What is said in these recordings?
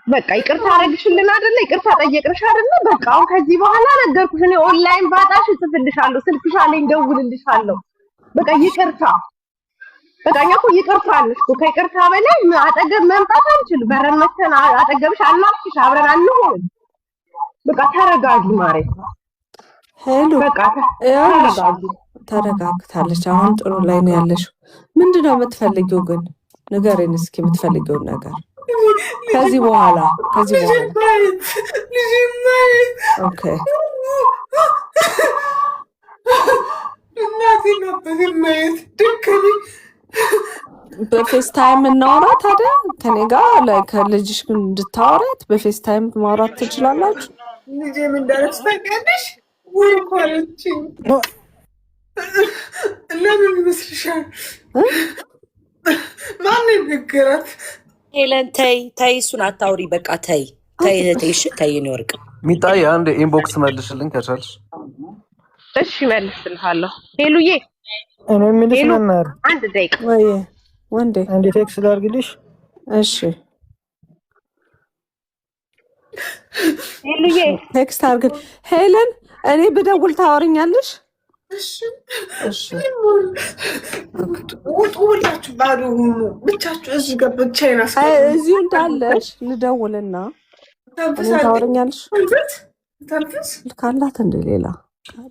በቃ ይቅርታ አረግሽልን አይደለ? ይቅርታ ጠየቅንሽ አይደለ? በቃ አሁን ከዚህ በኋላ ነገርኩሽ። እኔ ኦንላይን ባጣሽ እጽፍልሻለሁ፣ ስልክሽ አለኝ፣ ደውልልሻለሁ። በቃ ይቅርታ በቃ እኛ እኮ ይቅርታ አለሽ እኮ ከይቅርታ በላይ አጠገብ መምጣት አንችል። በረን መተን አጠገብሽ አናፍሽ አብረን አንሆን። በቃ ተረጋጊ ማሬ። ሄሎ በቃ ተረጋጊ። ተረጋግታለች። አሁን ጥሩ ላይ ነው ያለሽው። ምንድነው የምትፈልጊው ግን ንገሬን እስኪ የምትፈልጊውን ነገር ከዚህ በኋላ ኦኬ በፌስ ታይም እናውራ ታዲያ ከኔ ጋር ላይ ከልጅሽ እንድታወራት በፌስ ታይም ማውራት ትችላላችሁ። ልጄ ምን እንዳለች ታውቂያለሽ? ወይ ኮረች ለምን ይመስልሻል? ማን ነገራት? ሄለን ተይ እሱን አታውሪ። በቃ ተይ እህቴሽ ተይ። ነው ወርቅ ሚጣይ አንድ ኢንቦክስ መልሽልኝ ከቻልሽ። እሺ መልስልሃለሁ። ሄሉዬ እኔ የምልሽ መማር አንድ ደቂቃ ወይ ወንዴ አንዴ ቴክስት ላድርግልሽ። እሺ ሄሉዬ ቴክስት አድርግ። ሄለን እኔ ብደውል ታወሪኛለሽ? እሺ ውጡ ብላችሁ ባዶ ሁኑ። ብቻችሁ እዚህ ጋር ብቻዬን እዚሁ እንዳለሽ ልደውልና እኔ ታወሪኛለሽ? ታንተስ ልካላት እንደ ሌላ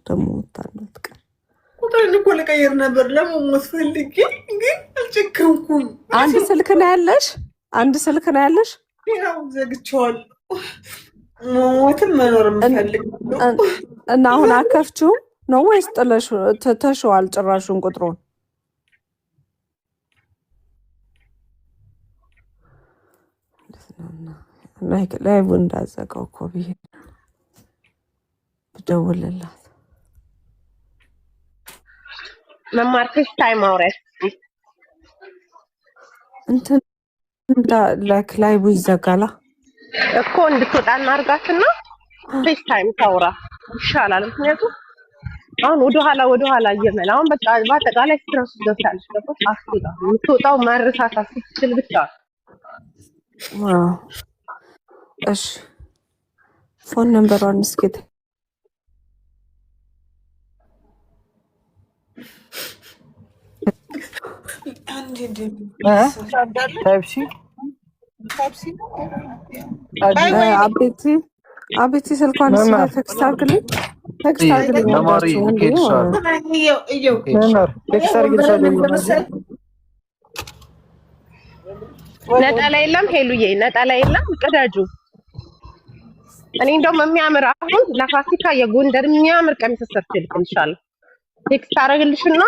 ደግሞ ወጣለት ቀን ቁጥሬን እኮ ልቀይር ነበር ለመሞት ፈልጌ ግን አልጨከንኩም። አንድ ስልክ ነው ያለሽ? ያው ዘግቼዋለሁ። ሞትም መኖር የምፈልግ እና አሁን አከፍችውም ነው ወይስ ተሸዋል ጭራሹን ቁጥሩን? ላይቭ እንዳዘጋው እኮ ብዬ ብደውልላት መማር ፌስ ታይም አውሪያት እንትን ላይቭ ይዘጋላ እኮ እንድትወጣ እናርጋትና ፌስ ታይም ታውራ ይሻላል። ምክንያቱም አሁን ወደኋላ እየመላ አሁን በቃ በአጠቃላይ ስትረስ ገብታለች። ገባሽ? አስታ የምትወጣው ማረሳሳት ስትችል ብቻ። እሺ ፎን ነምበሯን እስኪ አቤቲ ስልኳን ቴክስት አድርግልኝ። ነጠላ የለም ሄሉዬ፣ ነጠላ የለም። ቅደጁ። እኔ እንደውም የሚያምር አሁን ለፋሲካ የጎንደር የሚያምር ቀሚስ ሰርቼልሻለሁ። ቴክስት አደርግልሽና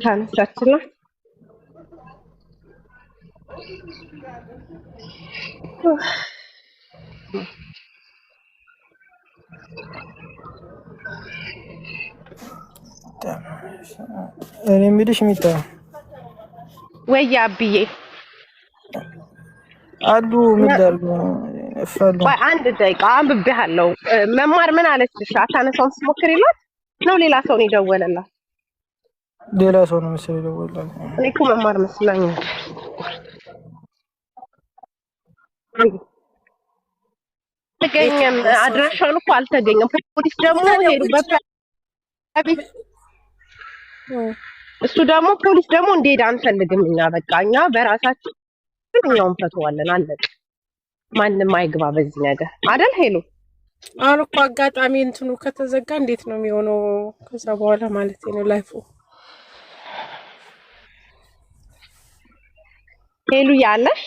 ታነሳችና እኔ የምልሽ ሚጣ ወይ አብዬ አሉ ምዳርጉ ፈሉ አንድ ደቂቃ አንብቤሃለሁ። መማር ምን አለችሽ? አታነሳውን ስትሞክር ይላት ነው ሌላ ሰው ነው የደወለላት? ሌላ ሰው ነው መሰለኝ የደወለላት። እኔ እኮ መማር መስላኝ ተገኘም አድራሻውን እኮ አልተገኘም። ፖሊስ ደግሞ ሄዱበት እሱ ደግሞ ፖሊስ ደግሞ እንደሄደ አንፈልግም እኛ በቃ እኛ በራሳችን እኛውን ፈተዋለን። አለቀ። ማንም አይግባ በዚህ ነገር አይደል ሄሉ? አሁን እኮ አጋጣሚ እንትኑ ከተዘጋ እንዴት ነው የሚሆነው? ከዛ በኋላ ማለት ነው ላይፉ ሄሉ ያለሽ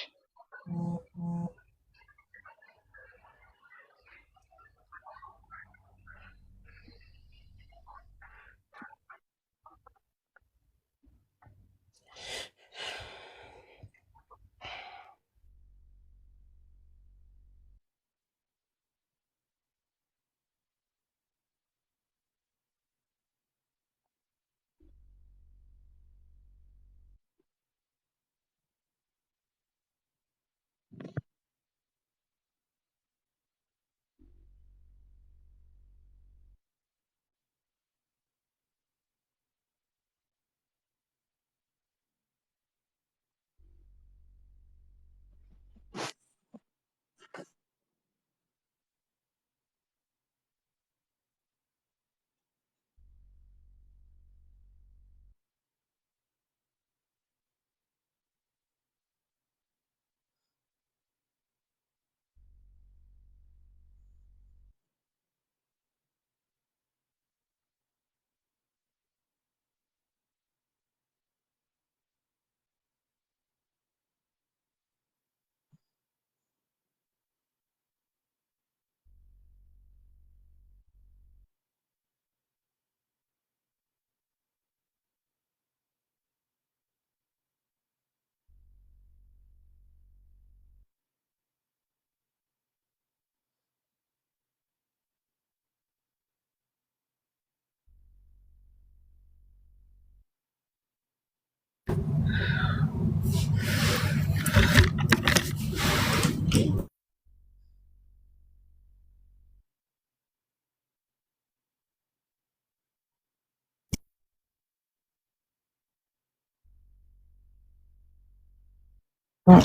አቢቲ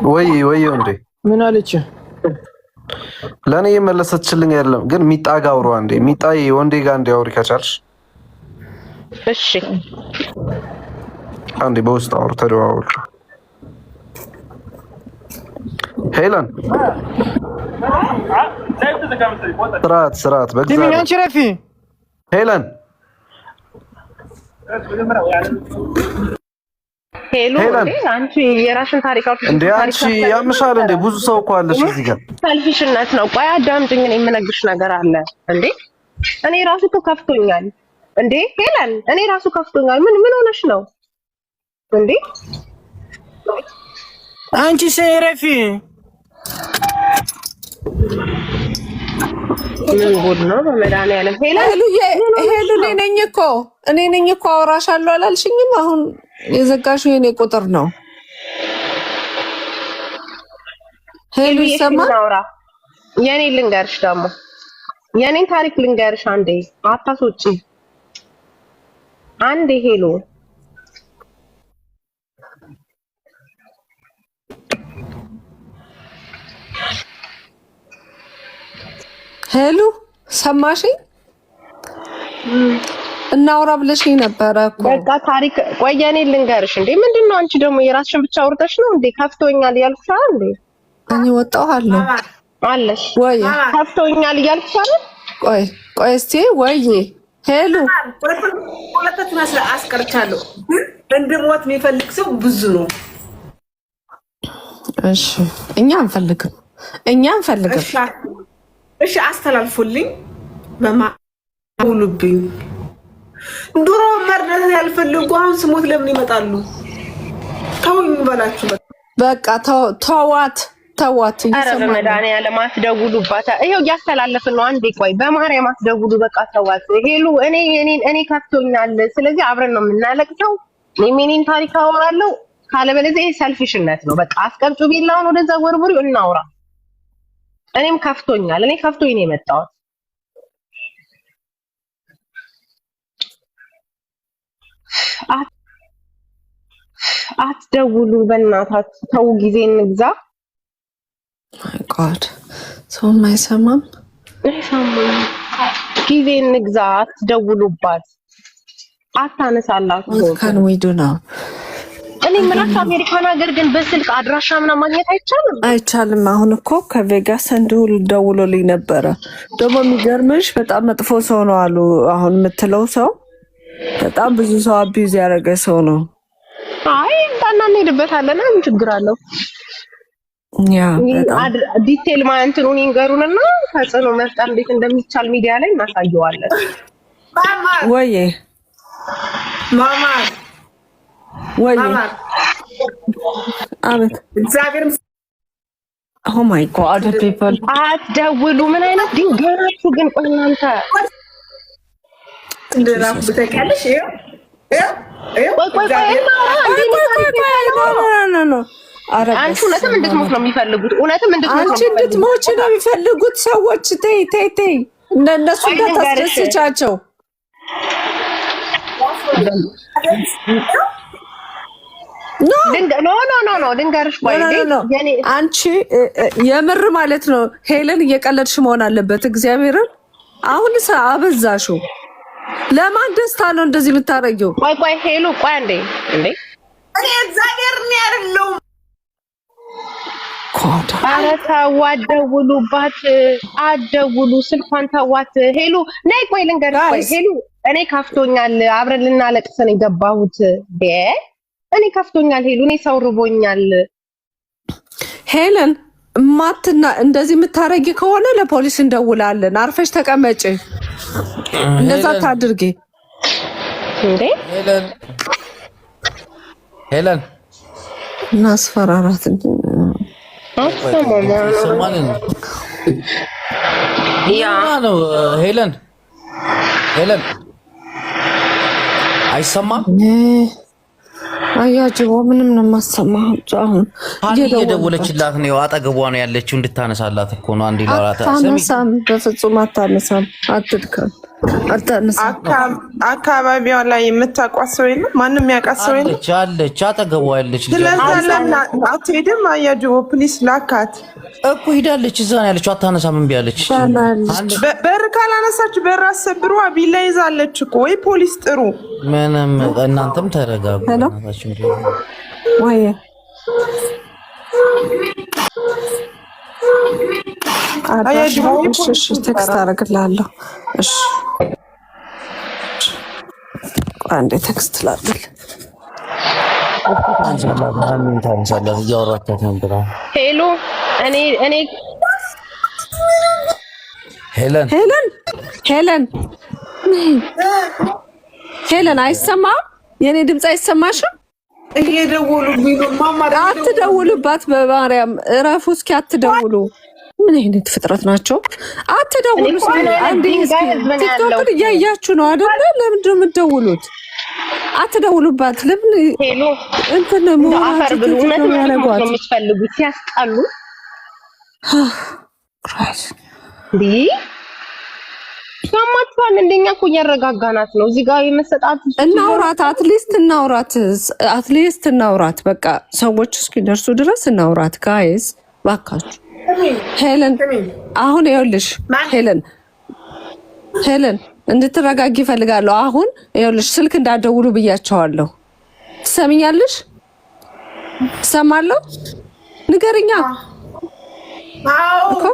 ወይ እንዴ ምን አለች? ለኔ የመለሰችልኝ አይደለም ግን ሚጣ ጋር አውሩ አንዴ። ሚጣ ወንዴ ጋር እንደ አውሪ ከቻልሽ። እሺ አንዴ በውስጥ አውሩ፣ ተደዋወሉ። ሄለን ስርዓት በእግዚአብሔር አንቺ ረፊ ሄለን ሄሎ አንቺ የራስን ታሪክ አውጥተሽ እንዴ አንቺ ያምሻል እንዴ? ብዙ ሰው እኮ አለሽ እዚህ ጋር። ሰልፊሽነት ነው። ቆይ አዳምጪኝ፣ እኔ የምነግርሽ ነገር አለ እንዴ። እኔ ራሱ እኮ ከፍቶኛል እንዴ ሄለን፣ እኔ ራሱ ከፍቶኛል። ምን ሆነሽ ነው እንዴ? አንቺ ሰረፊ ምን ጉድ ነው በመድኃኒዓለም። ሄሉ እኔ ነኝ እኮ አወራሻለሁ አላልሽኝም? አሁን የዘጋሽው የኔ ቁጥር ነው። ሄሉ ይሰማል? የኔ ልንገርሽ ደግሞ የኔን ታሪክ ልንገርሽ አንዴ፣ አታስወጪ አንዴ ሄሉ ሄሉ ሰማሽኝ? እናውራ ብለሽኝ ነበረ እኮ። በቃ ታሪክ ቆይ የኔ ልንገርሽ እንዴ። ምንድነው አንቺ ደግሞ የራስሽን ብቻ አውርተሽ ነው እንዴ? ከፍቶኛል ያልኩሽ እንዴ? እኔ ወጣኋለሁ አለሽ ወይ ከፍቶኛል እያልኩሽ አይደል? ቆይ እስቲ ወይ ሄሉ ሁለታችሁን አስቀርቻለሁ። እንድሞት የሚፈልግ ሰው ብዙ ነው። እሺ እኛ አንፈልግም። እሺ አስተላልፉልኝ። በማውሉብኝ ድሮ መርዳት ያልፈልጉ አሁን ስሞት ለምን ይመጣሉ? ተውኝ በላችሁ። በቃ ተዋት። ኧረ በመድኃኒዓለም አትደውሉባት። ይኸው እያስተላለፍን ነው። አንዴ ቆይ በማርያም አትደውሉ። በቃ ተዋት ሄሉ። እኔ ከፍቶኛል። ስለዚህ አብረን ነው የምናለቅሰው። እኔም ታሪክ አወራለሁ። ካለበለዚያ ይሄ ሰልፊሽነት ነው። በቃ አስቀምጩ ቢላውን ወደዛ ወርውሪው፣ እናውራ። እኔም ከፍቶኛል። እኔ ከፍቶኝ ነው የመጣሁት። አትደውሉ በእናታችሁ ተው፣ ጊዜ እንግዛ። ማይ ጋድ ሰውም አይሰማም። ጊዜ እንግዛ። አትደውሉባት፣ አታነሳላችሁ። ካን ዊ ዱ ናው? እኔ የምላችሁ አሜሪካን ሀገር ግን በስልክ አድራሻ ምናምን ማግኘት አይቻልም። አሁን እኮ ከቬጋስ እንዲሁ ደውሎልኝ ነበረ። ደግሞ የሚገርምሽ በጣም መጥፎ ሰው ነው አሉ። አሁን የምትለው ሰው በጣም ብዙ ሰው አቢዩዝ ያደረገ ሰው ነው። አይ እንዳና እንሄድበታለን። ምን ችግር አለው? ያ ዲቴል እንትኑን ይንገሩንና ተጽዕኖ መፍጠር እንዴት እንደሚቻል ሚዲያ ላይ እናሳየዋለን። ወይ ማማ አቤት። እግዚአብሔር ኦ ማይ ጋድ ፒፕል አትደውሉ። ምን አይነት ድንጋይ ናችሁ ግን? ቆይ እናንተ እንደራፍ ብትቀልሽ አንቺ እውነትም እንድትሞት ነው የሚፈልጉት። አንቺ እንድትሞች ነው የሚፈልጉት ሰዎች። ተይ እነሱ እንዳታስደስቻቸው። ኖ ልንገርሽ፣ አንቺ የምር ማለት ነው ሄለን እየቀለድሽ መሆን አለበት። እግዚአብሔርን አሁን አበዛሽው። ለማን ደስታ ነው እንደዚህ የምታረጊው? ቆይ ሄሉ ቆይ እንዴ እኔ እግዚአብሔር ነው ያለው። ኧረ ተው፣ አትደውሉ፣ ስልኳን ተዋት። ሄሉ ነይ ቆይ ልንገርሽ። ቆይ ሄሉ እኔ ከፍቶኛል፣ አብረን ልናለቅስ ነው የገባሁት። እኔ ከፍቶኛል ሄሉ፣ እኔ ሰው ርቦኛል። ሄለን ማትና እንደዚህ የምታረጊ ከሆነ ለፖሊስ እንደውላለን። አርፈሽ ተቀመጪ። እንደዛ ታድርጊ እንዴ ሄለን እናስፈራራት ነው። ሄለን አይሰማም። አያጅቦ ምንም ነው የማሰማው። አሁን እየደወለችላት ነው አጠገቧ ነው ያለችው እንድታነሳላት እኮ ነው። አንዴ ላውራት አታነሳም፣ በፍጹም አታነሳም። አትድከም፣ አታነሳም። አካባቢዋ ላይ የምታውቋት ሰው የለም? ማንም የሚያውቃት ሰው የለም? አለች አጠገቧ ያለች። ስለዚህ አትሄድም? አያጅቦ ፕሊስ ላካት እኮ ሄዳለች። እዛ ነው ያለችው። አታነሳም፣ እምቢ አለች። በር ካላነሳች በር አሰብሯ ቢላ ይዛለች እኮ። ወይ ፖሊስ ጥሩ። ምንም እናንተም ተረጋጉ። ወይ አያጅቦ እሺ፣ ቴክስት አደርግልሃለሁ። እሺ አንዴ ቴክስት ላድርግልህ። ሄሎ እኔ ሄለን አይሰማም? የኔ ድምፅ አይሰማሽም? እየደወሉብኝ ነው ማማ። አትደውሉባት በማርያም እረፉ። እስኪ አትደውሉ። ምን አይነት ፍጥረት ናቸው? አትደውሉ። አንዴ ቲክቶክን እያያችሁ ነው አይደለ? ለምንድን ነው የምትደውሉት? አትደውሉባት። ለምን ሄሎ እንትን ነው አፈር ብሉ። እውነት ነው የምትፈልጉት? ሲያስጣሉ ዲ ሰማችኋል? እንደኛ እኮ እያረጋጋናት ነው። እዚህ ጋር የመሰጣት እናውራት፣ አትሊስት እናውራት። በቃ ሰዎች እስኪደርሱ ድረስ እናውራት። ጋይስ ባካችሁ። ሄለን አሁን ይኸውልሽ፣ ሄለን እንድትረጋጊ እፈልጋለሁ። አሁን ይኸውልሽ ስልክ እንዳትደውሉ ብያቸዋለሁ። ትሰሚኛለሽ? ሰማለሁ። ንገርኛ እኮ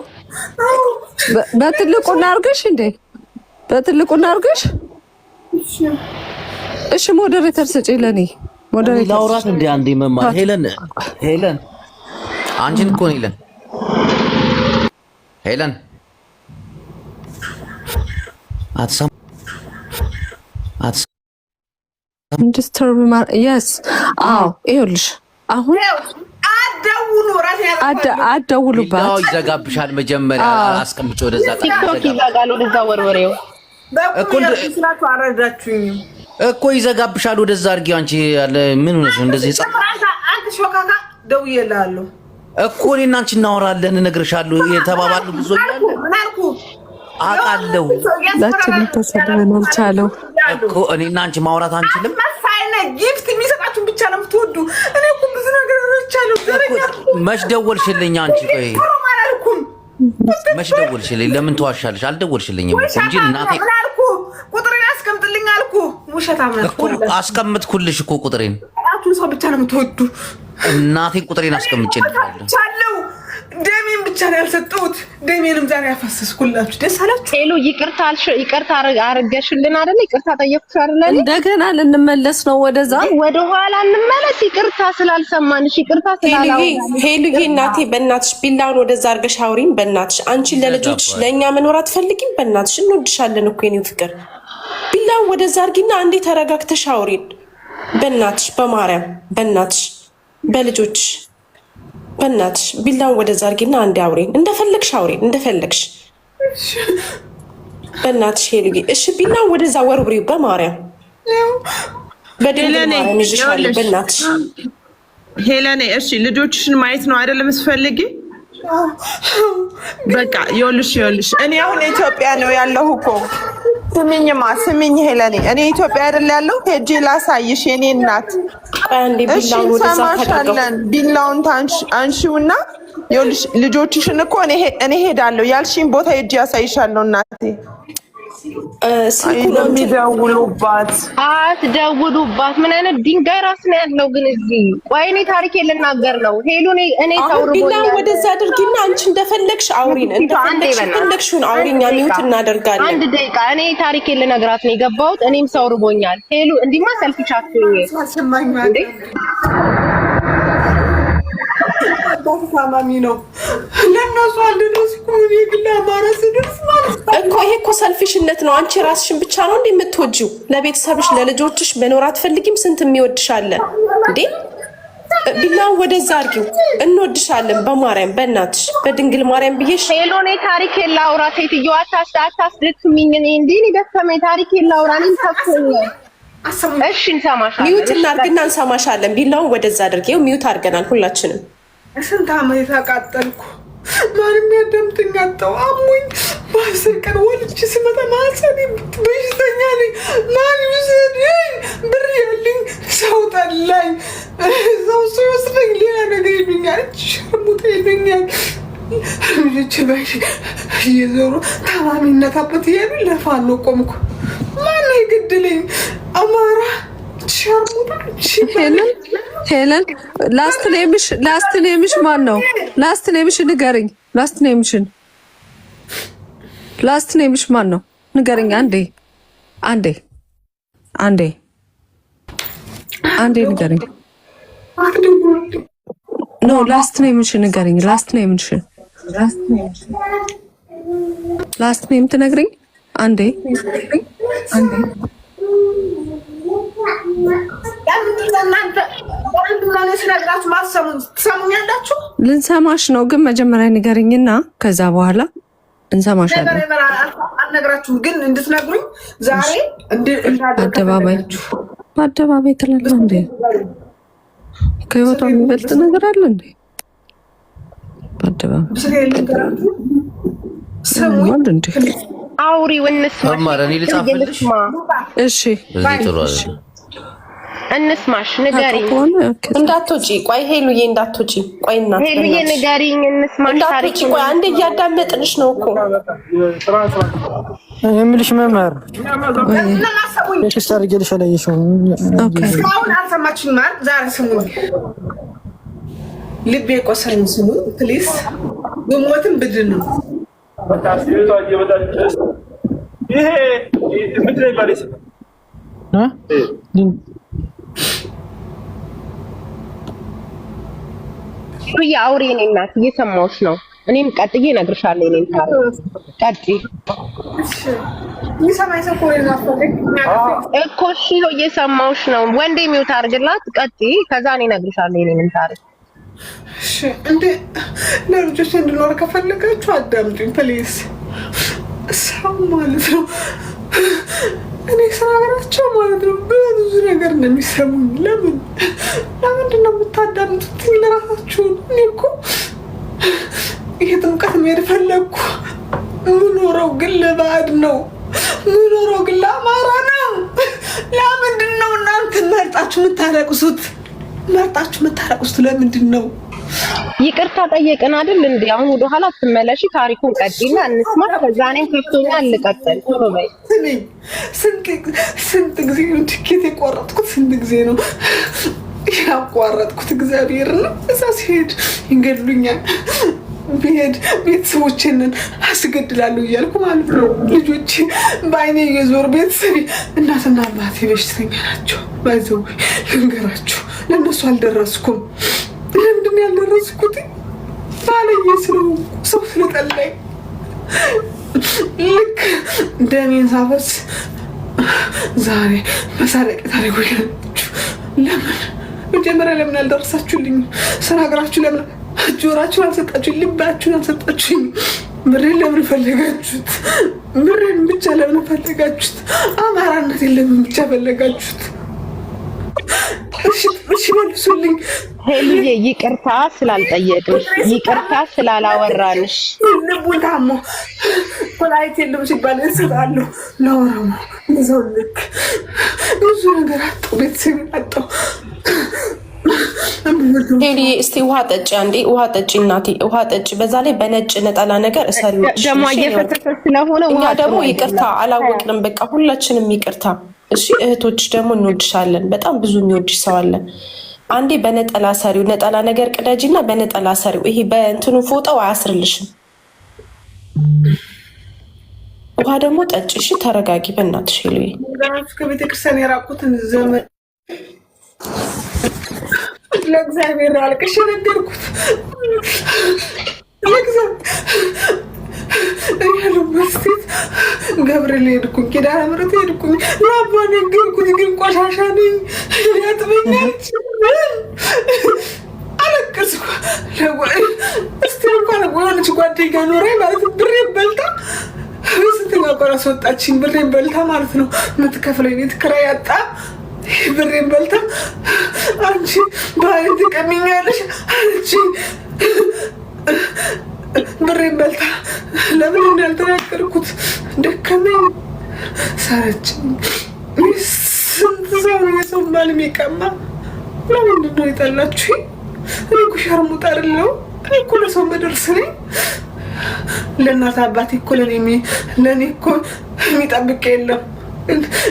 በትልቁ እናርግሽ እንዴ? በትልቁ እናርግሽ። እሺ ሞዴሬተር ስጪ ለኔ። ሞዴሬተር ላውራት እንዴ? አንዴ መማር ሄለን አንቺን እኮ ነው ሄለን አትሰማም? ዲስተርብ yes አዎ ይኸውልሽ አሁን አትደውሉባት። ያው ይዘጋብሻል። መጀመሪያ አስቀምጪ ወደዛ ቲክቶክ ይዘጋል። ወደዛ ወርወሬው እኮ ይዘጋብሻል። ወደዛ አድርጊው። አንቺ ያለ ምን ሆነሽ እንደዚህ አንተ ሾካካ ደውዬልሃለሁ እኮ እኔና አንቺ እናወራለን። እነግርሻለሁ የተባባሉ ብዙ ይላል። ምን አልኩ? አውቃለሁ። ዛችን ተሰደበናል ቻለው እኮ እኔና አንቺ ማውራት አንችልም። መሳይነ ጊፍት የሚሰጣችሁን ብቻ ነው የምትወዱ። እኔ እኮ ብዙ ነገር አረቻለሁ። መች ደወልሽልኝ አንቺ? ቆይ መች ደወልሽልኝ? ለምን ተዋሻለሽ? አልደወልሽልኝም እንጂ እናቴ ቁጥሬን አስቀምጥልኝ አልኩ። ውሸታም ነህ እኮ። አስቀምጥኩልሽ እኮ ቁጥሬን። ሰው ብቻ ነው የምትወዱ። እናቴን ቁጥሬን አስቀምጬልሻለሁ። ደሜን ብቻ ነው ያልሰጠሁት። ደሜንም ዛሬ ያፈሰስኩላችሁ። ደስ አላችሁ? ሄሎ ይቅርታ አረገሽልን አይደል? ይቅርታ ጠየቅኩሽ አይደል? እንደገና ልንመለስ ነው ወደዛ። ወደ ኋላ እንመለስ። ይቅርታ ስላልሰማንሽ፣ ይቅርታ ስላላወራን። ሄሉዬ እናቴ በእናትሽ ቢላውን ወደዛ አድርገሽ አውሪኝ በእናትሽ። አንቺ ለልጆች ለእኛ መኖር አትፈልጊም? በእናትሽ እንወድሻለን እኮ የኔ ፍቅር። ቢላውን ወደዛ አድርጊና አንዴ ተረጋግተሽ አውሪን በእናትሽ፣ በማርያም በእናትሽ፣ በልጆችሽ በእናትሽ ቢላውን ወደዛ አድርጊና አንዴ አውሪን። እንደፈለግሽ አውሪን፣ እንደፈለግሽ በእናትሽ ሄሉዬ። እሺ ቢላውን ወደዛ ወርውሪው በማርያም በድንግል ማርያም ይዤሻለሁ በእናትሽ ሄለኔ። እሺ ልጆችሽን ማየት ነው አይደለም የምትፈልጊ? በቃ ይኸውልሽ እኔ አሁን ኢትዮጵያ ነው ያለሁ እኮ። ስሚኝ ሄለኔ፣ እኔ ኢትዮጵያ አይደል ያለሁ? ሄጄ ላሳይሽ የኔ እናት። እሺ ሰማሻለን። ቢላውን አንሺውና ይኸውልሽ ልጆችሽን እኮ እኔ ሄዳለሁ ያልሽኝ ቦታ ሄጄ ያሳይሻለሁ እናቴ። አትደውሉባት። ምን አይነት ድንጋይ ራስ ነው ያለው ግን እዚህ። ቆይ እኔ ታሪኬ ልናገር ነው ሄሉ። እኔ ቢላውን ወደዛ አድርጊና አንቺ እንደፈለግሽ አውሪን፣ እንደፈለግሽውን አውሪኛ ሚውት እናደርጋለን። አንድ ደቂቃ እኔ ታሪኬ ልነግራት ነው የገባሁት። እኔም ሰው ርቦኛል። ሄሉ እንዲማ ሰልፍሽ አትሁኝ እንዴ። ታማሚ ነው ለነሱ አልደረስኩም። ግን አማራስ ደርስ ማለት እኮ ይሄ እኮ ሰልፊሽነት ነው። አንቺ ራስሽን ብቻ ነው እንዴ የምትወጂው? ለቤተሰብሽ ለልጆችሽ መኖር አትፈልጊም? ስንት የሚወድሽ አለ እንዴ። ቢላውን ወደዛ አድርጊው። እንወድሻለን በማርያም በእናትሽ በድንግል ማርያም ብዬሽ። ሄሎ እኔ ታሪክ ላውራ። ሴትዮዋ አታስደክሚኝ። እኔ እንዴ ደከመኝ። ታሪክ ላውራ። እኔም ተፈኝ እሺ እንሰማሻለን። ሚውት እናድርግና እንሰማሻለን። ቢላውን ወደዛ አድርጌው ሚውት አድርገናል ሁላችንም። ስንት ዓመት የተቃጠልኩ ማንም ያዳምጠኝ አጣሁ። አሞኝ በ10 ቀን ወልጄ ስመጣ ማህፀኔ በሽተኛ ነኝ። ማን ይውሰደኝ? ብር ያለኝ ሰው ጠላኝ። ሰው ሲወስደኝ ሌላ ነገር ይሉኛል። ሸርሙጣ ይሉኛል። ልጆች ባይ እየዞሩ ታማሚነት አባት እያሉ ለፋኖ ቆምኩ። ማነው የገደለኝ? አማራ ሸርሙጣ ሄለን ላስት ኔምሽ ማን ነው? ላስት ኔምሽ ንገርኝ። ላስት ኔምሽ ማን ነው? ንገርኝ። አንዴ ንገርኝ። ኖ ላስት ኔምሽ ንገርኝ። ላስት ኔም ትነግርኝ? አንዴ ልንሰማሽ ነው፣ ግን መጀመሪያ ንገርኝና ከዛ በኋላ እንሰማሻለን። አልነግራችሁም፣ ግን እንድትነግሩኝ ዛሬ በአደባባይ ትላለህ እንዴ? ከህይወቷ የሚበልጥ ነገር አለ እንዴ? አውሪው እንስማሽ። እሺ እንስማሽ፣ ንገሪኝ። እንዳትወጪ ቆይ ሄሉዬ፣ እንዳትወጪ ቆይ። እናት ሄሉዬ ንገሪኝ፣ እንስማሽ። ታሪክ ቆይ አንዴ እያዳመጥንሽ ነው እኮ የምልሽ መምህር እሺ፣ ታርገልሽ አላየሽው? ኦኬ አሁን አልሰማችሁም ማለት ዛሬ ስሙኝ። ልቤ ቆሰኝ፣ ስሙኝ ፕሊዝ። ብሞትም ብድን ነው። ይሄ ምንድን ነው ይባላል? አውሪ። እኔ እናት እየሰማሁሽ ነው። እኔም ቀጥዬ እነግርሻለሁ። እኔም ቀጥይ እኮ እሺ፣ እየሰማሁሽ ነው። ወንዴ ሚውት አድርግላት፣ ቀጥይ። ከዛ እኔ እነግርሻለሁ የእኔንም ታሪክ። እሺ እንደ ለልጆች እንድኖር ከፈለጋችሁ አዳምጡኝ ፕሊዝ። ሰው ማለት ነው እኔ ስራግራቸው ማለት ነው ብዙ ነገር ነው የሚሰሙኝ። ለምንድን ነው የምታዳምጡት? ለራሳችሁን። እኔ እኮ ይሄ ጥምቀት መሄድ ፈለግኩ። ምኖረው ግን ለባዕድ ነው። ምኖረው ግን ለአማራ ነው። ለምንድን ነው እናንተ መርጣችሁ የምታለቅሱት? ለምንድን ነው? ይቅርታ ጠየቅን አይደል እንዴ? አሁን ወደ ኋላ ትመለሺ። ታሪኩን ቀጥይና እንስማ። ከዛ እኔም ከፍቶኛል ልቀጥል። ቶሎበይ ስንት ጊዜ ነው ትኬት የቆረጥኩት? ስንት ጊዜ ነው ያቋረጥኩት? እግዚአብሔር ነው። እዛ ሲሄድ ይገድሉኛል። ብሄድ ቤተሰቦቼንን አስገድላለሁ እያልኩ ማለት ነው። ልጆቼ በአይኔ የዞር ቤተሰቤ እናትና አባቴ በሽተኛ ናቸው። ባይዘው ልንገራችሁ፣ ለእነሱ አልደረስኩም። ለምንድን ያልደረስኩት? ባለየ ስለሆንኩ፣ ሰው ስለጠላኝ። ልክ ደሜን ሳፈስ ዛሬ መሳለቅ ታሪጎያችሁ። ለምን መጀመሪያ ለምን አልደረሳችሁልኝ? ስናገራችሁ ለምን ጆራችሁን አልሰጣችሁኝ? ልባችሁን አልሰጣችሁኝ? ምሬን ለምን ፈለጋችሁት? ምሬን ብቻ ለምን ፈለጋችሁት? አማራነቴን ለምን ብቻ ፈለጋችሁት? እሺ መልሱልኝ። ሄሉዬ ይቅርታ ስላልጠየቅሽ፣ ይቅርታ ስላላወራንሽ። ልቡን ታሞ ኮላይት የለም ሲባል እስጣለሁ ለወራሙ ይዘው ልክ ብዙ ነገር አጣሁ፣ ቤተሰብ አጣሁ። ሄሉዬ እስቲ ውሃ ጠጪ፣ አንዴ ውሃ ጠጪ እናቴ፣ ውሃ ጠጪ። በዛ ላይ በነጭ ነጠላ ነገር እሰሪዎች ደሞ እየፈሰሰ ስለሆነ እኛ ደግሞ ይቅርታ አላወቅንም። በቃ ሁላችንም ይቅርታ። እሺ እህቶች ደግሞ እንወድሻለን። በጣም ብዙ የሚወድሽ ሰው አለ። አንዴ በነጠላ ሰሪው ነጠላ ነገር ቅደጂና በነጠላ ሰሪው። ይሄ በእንትኑ ፎጣው አያስርልሽም። ውሃ ደግሞ ጠጪ። እሺ ተረጋጊ በእናትሽ ሄሉዬ። ከቤተክርስቲያን የራቁትን ዘመን ለእግዚአብሔር አልቅሽ ነገርኩት። ያሉበስቴት ገብርኤል ሄድኩኝ፣ ኪዳነ ምሕረት ሄድኩኝ። ለአባ ነገርኩት፣ ግን ቆሻሻ ነኝ ሊያጥበኛል። አለቀስኩ። እስቲ እንኳን የሆነች ጓደኛ ኖረኝ ማለት ብሬ በልታ በስንተኛ ቆራ አስወጣችኝ። ብሬን በልታ ማለት ነው የምትከፍለኝ ቤት ኪራይ ያጣ ብሬን በልታ አንቺ ባይት ቀሚኛለሽ አንቺ ብሬን በልታ ለምን እንዳልተናገርኩት ደከመኝ ሰረችኝ። ስንት ሰው የሰው ባል የሚቀማ ለምንድን ነው የጠላችሁ? እኔ እኮ ሸርሙጣ አይደለሁ። እኔ እኮ ለሰው መደርስ ነኝ። ለእናት አባቴ እኮ ለእኔ እኮ የሚጠብቅ የለም።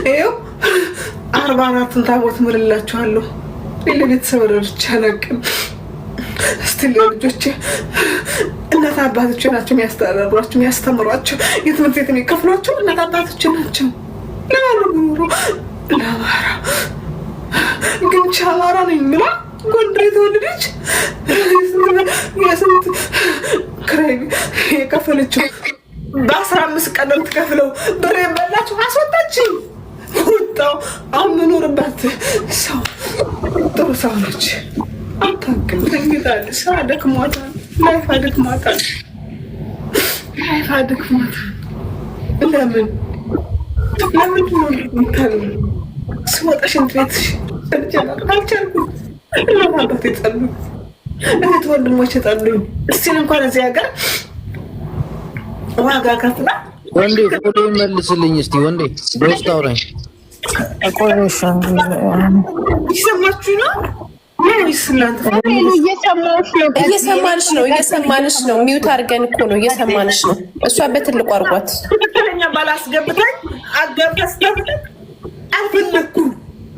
ይኸው 44 ዓመት ምልላችኋለሁ። ለቤተሰብ ረድቼ አላውቅም። እስቲ ልጆቼ እናት አባቶቼ ናቸው የሚያስተዳድሯቸው የሚያስተምሯቸው፣ የትምህርት ቤት የሚከፍሏቸው እናት አባቶቼ ናቸው። ለማንም ኑሮ ለአማራ ግን አማራ ነኝ ብላ ጎንደር የተወለደች የስንት ክራይ የከፈለችው በ15 ቀን የምትከፍለው ብር የበላችሁ አስወጣችኝ። ወጣው አሁን የምኖርባት ሰው ጥሩ ሰው ነች። አታውቅም፣ ተንግታለች። ስራ ደክሟታል፣ ላይፍ አድክሟታል፣ ላይፍ አድክሟታል። ለምን ነው ምታል ስወጣ ሽንት ቤት አልቻልኩም። ለማባት የጠሉ እህት ወንድሞች የጠሉኝ እስቲል እንኳን እዚህ ሀገር ዋጋ ከፍላ ወንዴ ፎቶ መልስልኝ እስቲ ወንዴ በውስጥ አውራኝ። ይሰማችሁ ነው? እየሰማንሽ ነው። ሚውት አድርገን እኮ ነው እየሰማንሽ ነው። እሷ በትልቁ አርጓት ትክክለኛ ባላስገብታኝ አጋብተህ አልፈለኩም።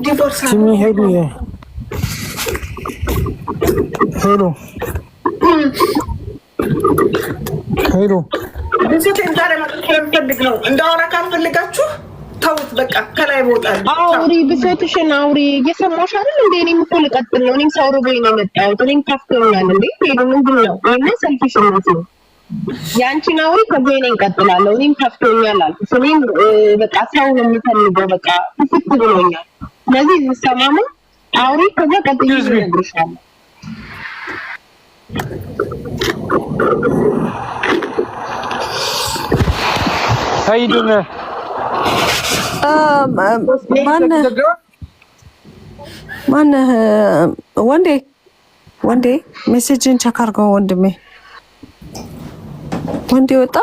ዲቮርስ ሄሎ ብሶቴን ዛሬ መጥቶ ስለምፈልግ ነው። እንዳወራ ካልፈልጋችሁ ተውት፣ በቃ ከላይ ቦታል። አውሪ፣ ብሶትሽን አውሪ። እየሰማሽ አይደል እንዴ? እኔም እኮ ልቀጥል ነው። እኔም ሰው ርቦኝ ነው የመጣሁት። እኔም ከፍቶኛል እንዴ። ሄሎ ምንድን ነው? ይሄ ሰልፊሽነት ነው። ያንቺን አውሪ፣ ከዛ እኔ እንቀጥላለሁ። እኔም ከፍቶኛል አልኩሽ። እኔም በቃ ሰው ነው የምፈልገው። በቃ ፍት ብሎኛል። ስለዚህ እንሰማማ። አውሪ፣ ከዛ ቀጥዬ እነግርሻለሁ። ሀይዱን ማነህ ወንዴ ሜሴጅን ቸክ አድርገው ወንድሜ። ወንዴ ወጣ።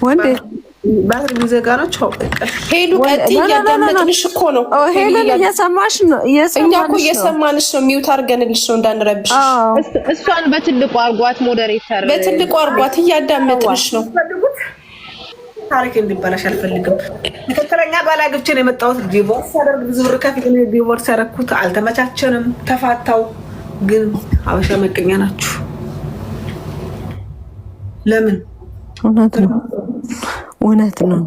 ወንዴ ባትሪ ሙዚቃ ነው። ቻው ሄሉ ቀጥይ። እያዳመጥንሽ እኮ ነው። ሄለን እየሰማሽ ነው። እኛ እኮ እየሰማንሽ ነው። ሚውት አድርገንልሽ ነው እንዳንረብሽ። እሷን በትልቁ አርጓት፣ ሞዴሬተር በትልቁ አርጓት። እያዳመጥንሽ ነው። ታሪክ እንዲበላሽ አልፈልግም። ትክክለኛ ባላግብቼ ነው የመጣሁት። ዲቮርስ ያደርግ ብዙ ብር ከፍዬ ዲቮርስ ያደረኩት አልተመቻቸንም፣ ተፋታው። ግን አበሻ መቀኛ ናችሁ። ለምን? እውነት ነው።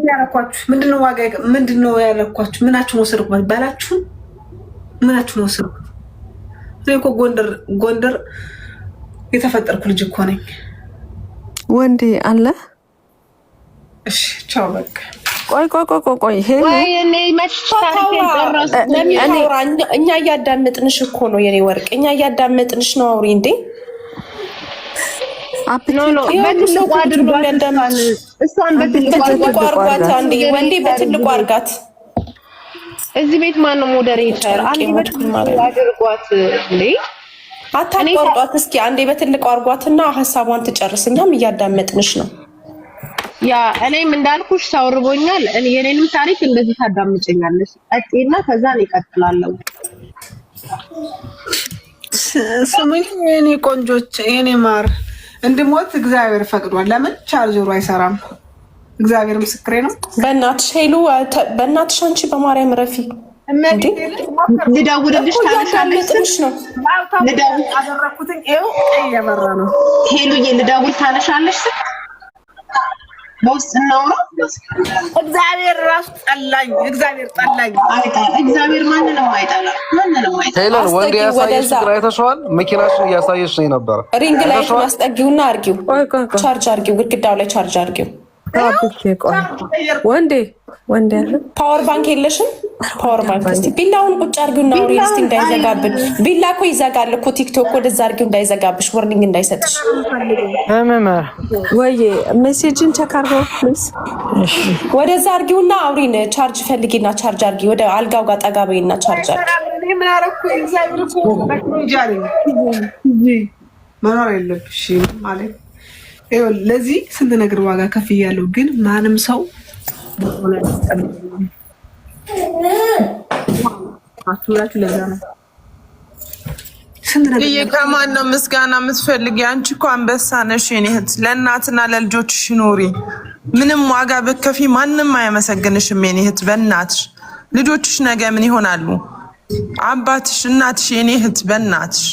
ያረኳችሁ ምንድነው? ዋጋ ምንድነው ያለኳችሁ? ምናችሁን ወሰድኩት? ባላችሁን ምናችሁን ወሰድኩት? እኔ እኮ ጎንደር የተፈጠርኩ ልጅ እኮ ነኝ። ወንዴ አለ። እሺ ቻው በቃ። ቆይ እኛ እያዳመጥንሽ እኮ ነው የኔ ወርቅ። እኛ እያዳመጥንሽ ነው። አውሪ እንዴ። በትልቁ አድርጓት። እሷን በትልቁ አርጓት። አንዴ ወንዴ በትልቁ አርጋት። እዚህ ቤት ማን ነው ሞዴሬተር? አንዴ በትልቁ አድርጓት። እንዴ አታቋርጧት። እስኪ አንዴ በትልቁ አርጓትና ሀሳቧን ትጨርስ። እኛም እያዳመጥንሽ ነው። ያ እኔም እንዳልኩሽ ሰው ርቦኛል። የኔንም ታሪክ እንደዚህ ታዳምጪኛለሽ። ቀጤና ከዛ ነው ይቀጥላለሁ። ስሙኝ የኔ ቆንጆች፣ የኔ ማር እንድሞት እግዚአብሔር ፈቅዷል። ለምን ቻርጀሩ አይሰራም? እግዚአብሔር ምስክሬ ነው። በእናትሽ ሄሉ፣ በእናትሽ አንቺ በማርያም ረፊ ልደውልልሽ ታነሻለሽ ነው። ልደውል አደረኩትኝ። ይኸው ቀይ ያበራ ነው። ሄሉዬ ልደውል ታነሻለሽ። በውስጥ እናውራ። እግዚአብሔር ራሱ ጠላኝ። እግዚአብሔር ጠላኝ። እግዚአብሔር ማንንም አይጠላም። ሄለን ወንድ ያሳየሽ ግራ አይተሽዋል። መኪናሽን እያሳየሽ ነው ነበር። ሪንግ ላይ ማስጠጊውና አርጊው፣ ቻርጅ አርጊው፣ ግድግዳው ላይ ቻርጅ አርጊው። ወንዴ ያለ ፓወር ባንክ የለሽም? ፓወር ባንክ እስቲ ቢላውን ቁጭ አድርጊውና አውሪ እስቲ እንዳይዘጋብን። ቢላ እኮ ይዘጋል እኮ ቲክቶክ ወደዛ አድርጊው እንዳይዘጋብሽ፣ ወርኒንግ እንዳይሰጥሽ። ወይ ሜሴጅን ቼክ አድርገው ፕሊዝ። ወደዛ አድርጊውና አውሪን። ቻርጅ ፈልጊና ቻርጅ አድርጊ። ወደ አልጋው ጋር ጠጋ በይና ቻርጅ አድርጊ። ምን አረኩ? እግዚአብሔር እኮ በክሮጃሪ መኖር የለብሽም ማለት ለዚህ ስንት ነገር ዋጋ ከፍ እያለው ግን ማንም ሰው ከማን ነው ምስጋና የምትፈልጊ? አንቺ እኮ አንበሳ ነሽ የኔ እህት። ለእናትና ለልጆችሽ ኑሪ። ምንም ዋጋ በከፊ ማንም አያመሰግንሽም የኔ እህት። በእናትሽ ልጆችሽ ነገ ምን ይሆናሉ? አባትሽ እናትሽ የኔ እህት በእናትሽ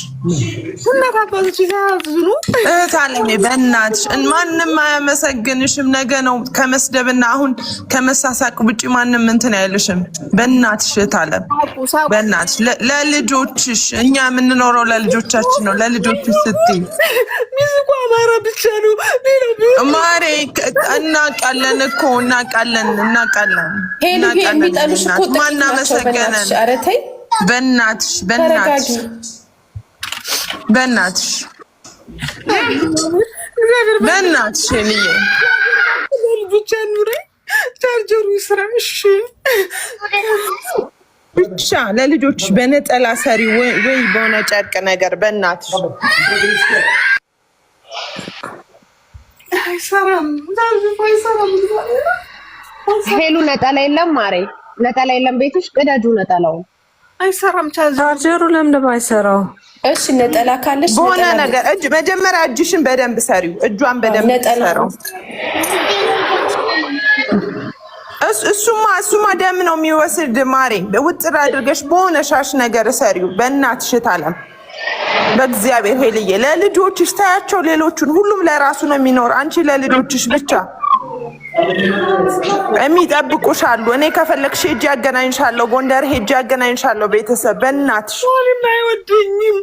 እናት አባትሽ ያዝኑ እህት አለኝ በእናትሽ ማንም አያመሰግንሽም። ነገ ነው ከመስደብና አሁን ከመሳሳቅ ውጪ ማንም እንትን አይልሽም። በእናትሽ እህት አለ በእናትሽ ለልጆችሽ። እኛ የምንኖረው ለልጆቻችን ነው። ለልጆችሽ ስትይ ሚስቁ አማራ ብቻ ነው ማሬ። እናቃለን እኮ እናቃለን። የሚጠሉሽ እኮ ማን አመሰገነን? በእናትሽ እኔ ብቻ ኑሬ ቻርጀሩ ይስራ። እሺ ብቻ ለልጆች በነጠላ ሰሪ ወይ በሆነ ጨርቅ ነገር በእናትሽ። አይሰራም። ሄሉ ነጠላ የለም ማሬ፣ ነጠላ የለም ቤትሽ። ቅደጁ ነጠላው አይሰራም። ቻርጀሩ ለምን አይሰራው? እሺ ነጠላ ካለሽ በሆነ ነገር መጀመሪያ እጅሽን በደንብ ሰሪው። እጇን በደንብ ሰራው። እሱማ ደም ነው የሚወስድ ማሬ። ውጥር አድርገሽ በሆነ ሻሽ ነገር ሰሪው። በእናትሽ ታለም በእግዚአብሔር ሄልዬ ለልጆችሽ ታያቸው። ሌሎቹን ሁሉም ለራሱ ነው የሚኖር። አንቺ ለልጆችሽ ብቻ የሚጠብቁሽ አሉ። እኔ ከፈለግሽ ሄጄ ያገናኝሻለሁ። ጎንደር ሄጄ ያገናኝሻለሁ። ቤተሰብ በእናትሽ አይወዱኝም።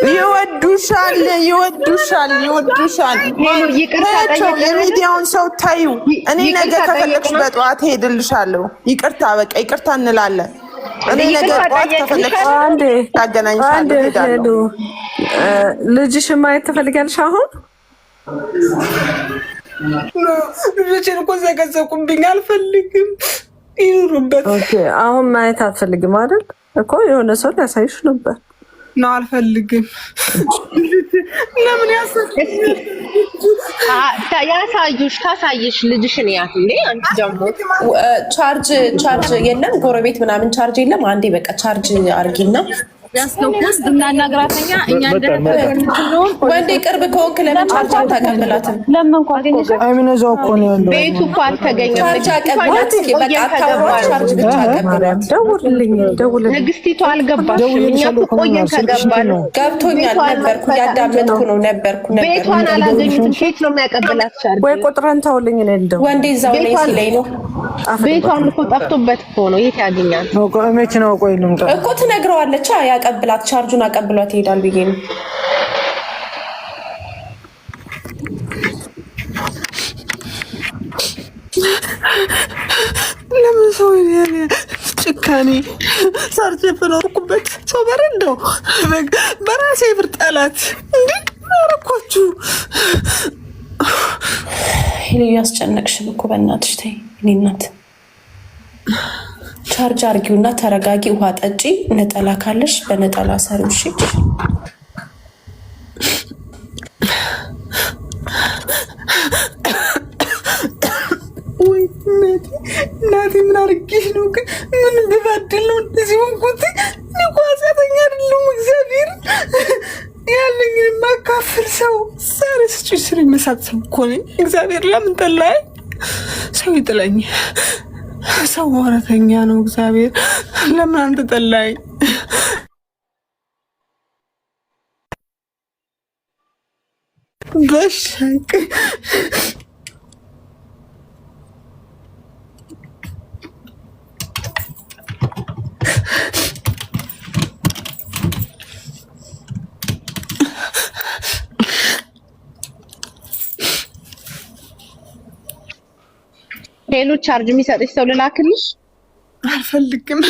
ይወዱሻል። የሚዲያውን ሰው ታዩ። እኔ ነገ ከፈለግሽ በጠዋት ሄድልሻለሁ። ይቅርታ በቃ ይቅርታ እንላለን። እኔ ነገ ጠዋት ከፈለግሽ ያገናኝሻለሁ። ሄዳለሁ። ልጅሽን ማየት ትፈልጋለሽ አሁን? ልጆችን እኮ ዘቀዘቁብኝ። አልፈልግም። ይኑሩበት። ኦኬ አሁን ማየት አትፈልግም አይደል? እኮ የሆነ ሰው ሊያሳይሽ ነበር ነው። አልፈልግም። ለምን ታሳይሽ ልጅሽን ያት እንዴ? አንቺ ደግሞ ቻርጅ የለም ጎረቤት ምናምን ቻርጅ የለም። አንዴ በቃ ቻርጅ አርጊና ያስተውቁስ እናናግራተኛ እኛ ወንዴ ቅርብ ከሆንክ ለምን ቻርጅ አታቀብላትም? ለምን እንኳን አገኘሽ? አይምነዛው እኮ ነው ያለው። ቤቱ እኮ አልተገኘም። ቻርጅ አቀብላት። በቃ አታውራ። ቻርጅ ብቻ አቀብላት። ደውልልኝ። ንግስቲቱ አልገባሽም። እኛ እኮ ቆየን ከገባን። ገብቶኛል። ያዳመጥኩ ነው ነበርኩ። ቤቷን አላገኙትም። ሴት ነው የሚያቀብላት ቻርጅ። ወይ ቁጥረን ተውልኝ። እኔ እንደው ወንዴ እዛው ላይ ሲለኝ ነው። ቤቷን እኮ ጠፍቶበት እኮ ነው። የት ያገኛል መኪናው? ቆይ ልምጣ እኮ ትነግረዋለች። ያቀብላት ቻርጁን አቀብሏት ይሄዳል ብዬ ነው። ለምን ሰው ጭካኔ ሰርቼ በኖርኩበት ሰው በረንዳው በራሴ ብር ጠላት እንዴ አረኳችሁ። ይሄ ያስጨነቅሽን እኮ በእናትሽ ተይ። እኔ እናት ቻርጅ አርጊውና ተረጋጊ። ውሃ ጠጪ። ነጠላ ካለሽ በነጠላ ሰሪው። እሺ ወይ እናቴ ምን አርጌሽ ነው ግን? ምን ብባድል ነው እንደዚህ ሆንኩት? እኔ እኮ ኃጢአተኛ አይደለሁም። እግዚአብሔር ያለኝን የማካፍል ሰው ዛሬ ስጪኝ ስር መሳት ሰው እኮ ነኝ። እግዚአብሔር ለምን ጠላኝ? ሰው ይጥለኝ። ሰው ወረተኛ ነው። እግዚአብሔር ለምን አንተ ጠላኝ? በሻቅ ሄሉ ቻርጅ የሚሰጥሽ ሰው ልላክልሽ? አልፈልግም።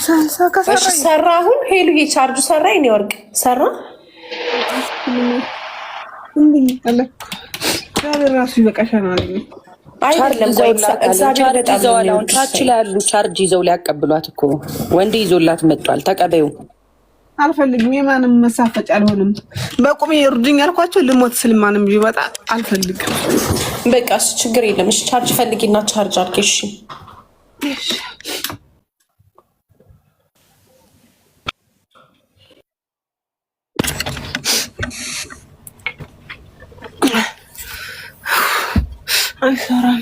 ሳልሳ ከሰራ ሰራ። አሁን ሄሉ የቻርጁ ሰራ። የኔ ወርቅ ሰራ። ራሱ ይበቃሻል ማለት ነው። ታች ላይ ያሉ ቻርጅ ይዘው ሊያቀብሏት እኮ ወንድ ይዞላት መጥቷል። ተቀበዩ። አልፈልግም። የማንም መሳፈጫ አልሆንም። በቁሜ እርዱኝ አልኳቸው። ልሞት ስል ማንም ቢመጣ አልፈልግም። በቃ እሱ ችግር የለም። እሺ ቻርጅ ፈልጊና ቻርጅ አድርጊ። እሺ አይሰራም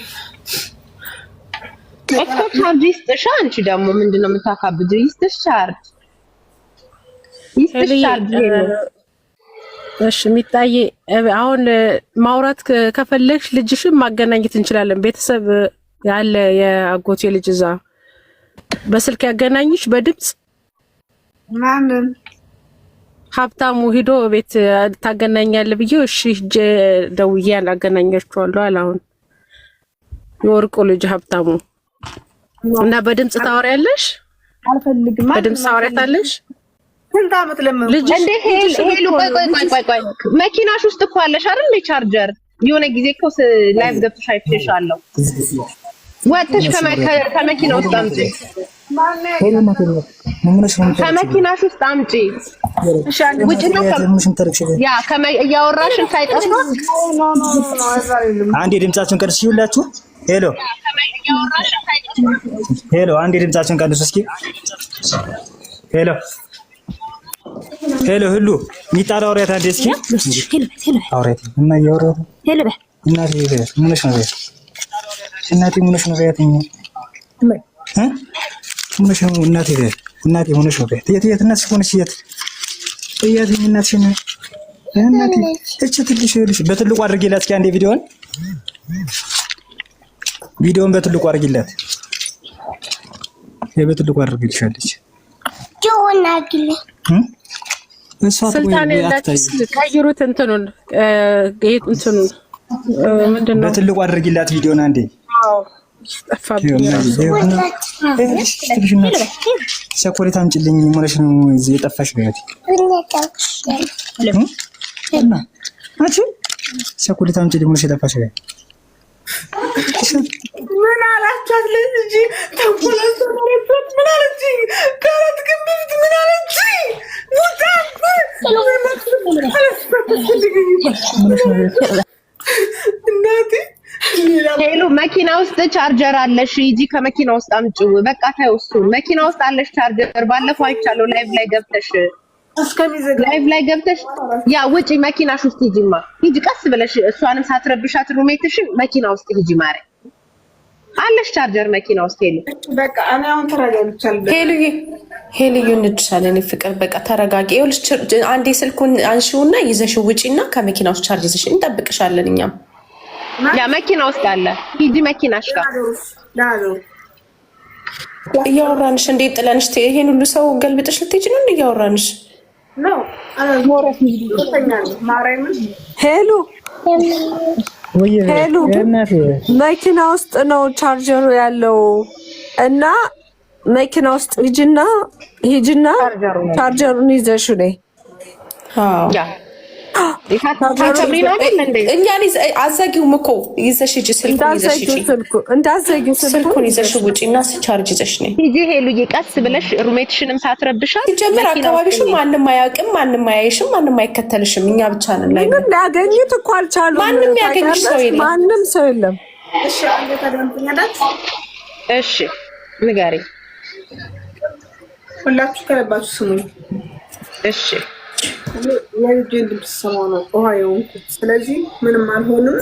እኮ ቻርጅ ይስጥሽ። አንቺ ደግሞ ምንድነው የምታካብጂው? ይስጥሽ ቻርጅ ይስጥሽ ቻርጅ። እሺ ሚጣዬ አሁን ማውራት ከፈለግሽ ልጅሽን ማገናኘት እንችላለን። ቤተሰብ ያለ የአጎቴ ልጅ እዛ በስልክ ያገናኝሽ በድምጽ ማንን ሀብታሙ ሂዶ ቤት ታገናኛለህ ብዬው እሺ ደውዬ አገናኛችኋለሁ አለ። አሁን የወርቁ ልጅ ሀብታሙ እና በድምጽ ታወሪያለሽ? አልፈልግም። በድምጽ ታወሪያታለሽ? ስንት ዓመት ለምን እንዴ ሄሉ ቆይ መኪናሽ ውስጥ እኮ አለሽ አይደል ቻርጀር? የሆነ ጊዜ እኮ ላይቭ ገብተሽ አይቼሻለሁ። ወጥተሽ ከመኪና ውስጥ አምጪ። ከመኪናሽ ውስጥ አምጪ። ውጭ ነው ያ እያወራሽን ሳይጠፋ አንዴ ድምጻችሁን ቀንሱ ይሁላችሁ። ሄሎ ሄሎ፣ አንዴ ድምጻችሁን ቀንሱ እስኪ። ሄሎ ሄሎ ሁሉ ሚጣራ አውሪያት አንዴ እስኪ። አውሪያት እና ያወራው ሄሎ በ እናቴ ምንሽ ነው በያት። እናቴ ምንሽ ነው በያት። ምንሽ ነው እናቴ በያት። እናቴ ምንሽ ነው በያት። የት እናትሽ ሆነሽ የት እያት እናትሽ ነው እናቴ እቺ ትልሽ ይልሽ በትልቁ አድርጌላት እስኪ አንዴ ቪዲዮን በትልቁ አድርጊላት። በትልቁ አድርግልሻለች ጆናግለ ስልጣን ያላችሁ ቀይሩት። እንትኑን ምንድነው በትልቁ አድርጊላት ቪዲዮን አንዴ። አዎ ቸኮሌት አምጪልኝ ማለት ነው። እዚህ የጠፋሽ ነው እና አንቺ ቸኮሌት አምጪልኝ ማለት የጠፋሽ ነው። ምን አላቻት ልጅ ተቆላሰ ምን አለች? ካራት ግንብት ምን አለች? እናቴ ሄሉ መኪና ውስጥ ቻርጀር አለሽ? ሂጂ ከመኪና ውስጥ አምጪው። በቃ ታዩ እሱን መኪና ውስጥ አለሽ ቻርጀር። ባለፈው አይቻለሁ ላይቭ ላይ ገብተሽ ያ ውጪ መኪናሽ ውስጥ ሂጂማ። ሂጂ ቀስ ብለሽ እሷንም ሳትረብሻት ሩሜትሽን መኪና ውስጥ ሂጂ ማረ አለሽ ቻርጀር መኪና ውስጥ ሄሉ። በቃ እኔ አሁን ተረጋግቻለሁ። ሄሉዬ እንድሻለን ፍቅር በቃ ተረጋጊ። ይኸውልሽ አንዴ ስልኩን አንሺውና ይዘሽው ውጪና ከመኪና ውስጥ ቻርጅ ይዘሽ እንጠብቅሻለን። እኛም ያ መኪና ውስጥ አለ። ሂጂ መኪናሽ ጋር እያወራንሽ እንዴት ጥለንሽ ይሄን ሁሉ ሰው ገልብጥሽ ልትሄጂ ነው? እንዴ እያወራንሽ ነው? ሄሉ ሄሉ መኪና ውስጥ ነው ቻርጀሩ ያለው እና መኪና ውስጥ ሂጂና ቻርጀሩን ይዘሽ ነይ። ያ እኛ አዛጊውም እኮ ይዘሽ ሂጂ። ስልኩን ይዘሽ ውጪና ቻርጅ ይዘሽ ነይ። ሂጂ ሄሉዬ ቀስ ብለሽ ሩሜትሽንም ሳትረብሻት። ሲጀምር አካባቢሽም ማንም አያውቅም፣ ማንም አያይሽም፣ ማንም አይከተልሽም። እኛ ብቻ ነን ላይ ያገኙት እኮ አልቻሉም። ማንም ያገኝሽ ሰው የለም። ማንም ሰው የለም። እሺ አንዴ ታደምጥኛለሽ? እሺ ንገሪኝ። ሁላችሁ ከለባችሁ ስሙኝ። እሺ የልጄን ድምፅ ሰማሁ ነው ውሃ የሆንኩት። ስለዚህ ምንም አልሆንም።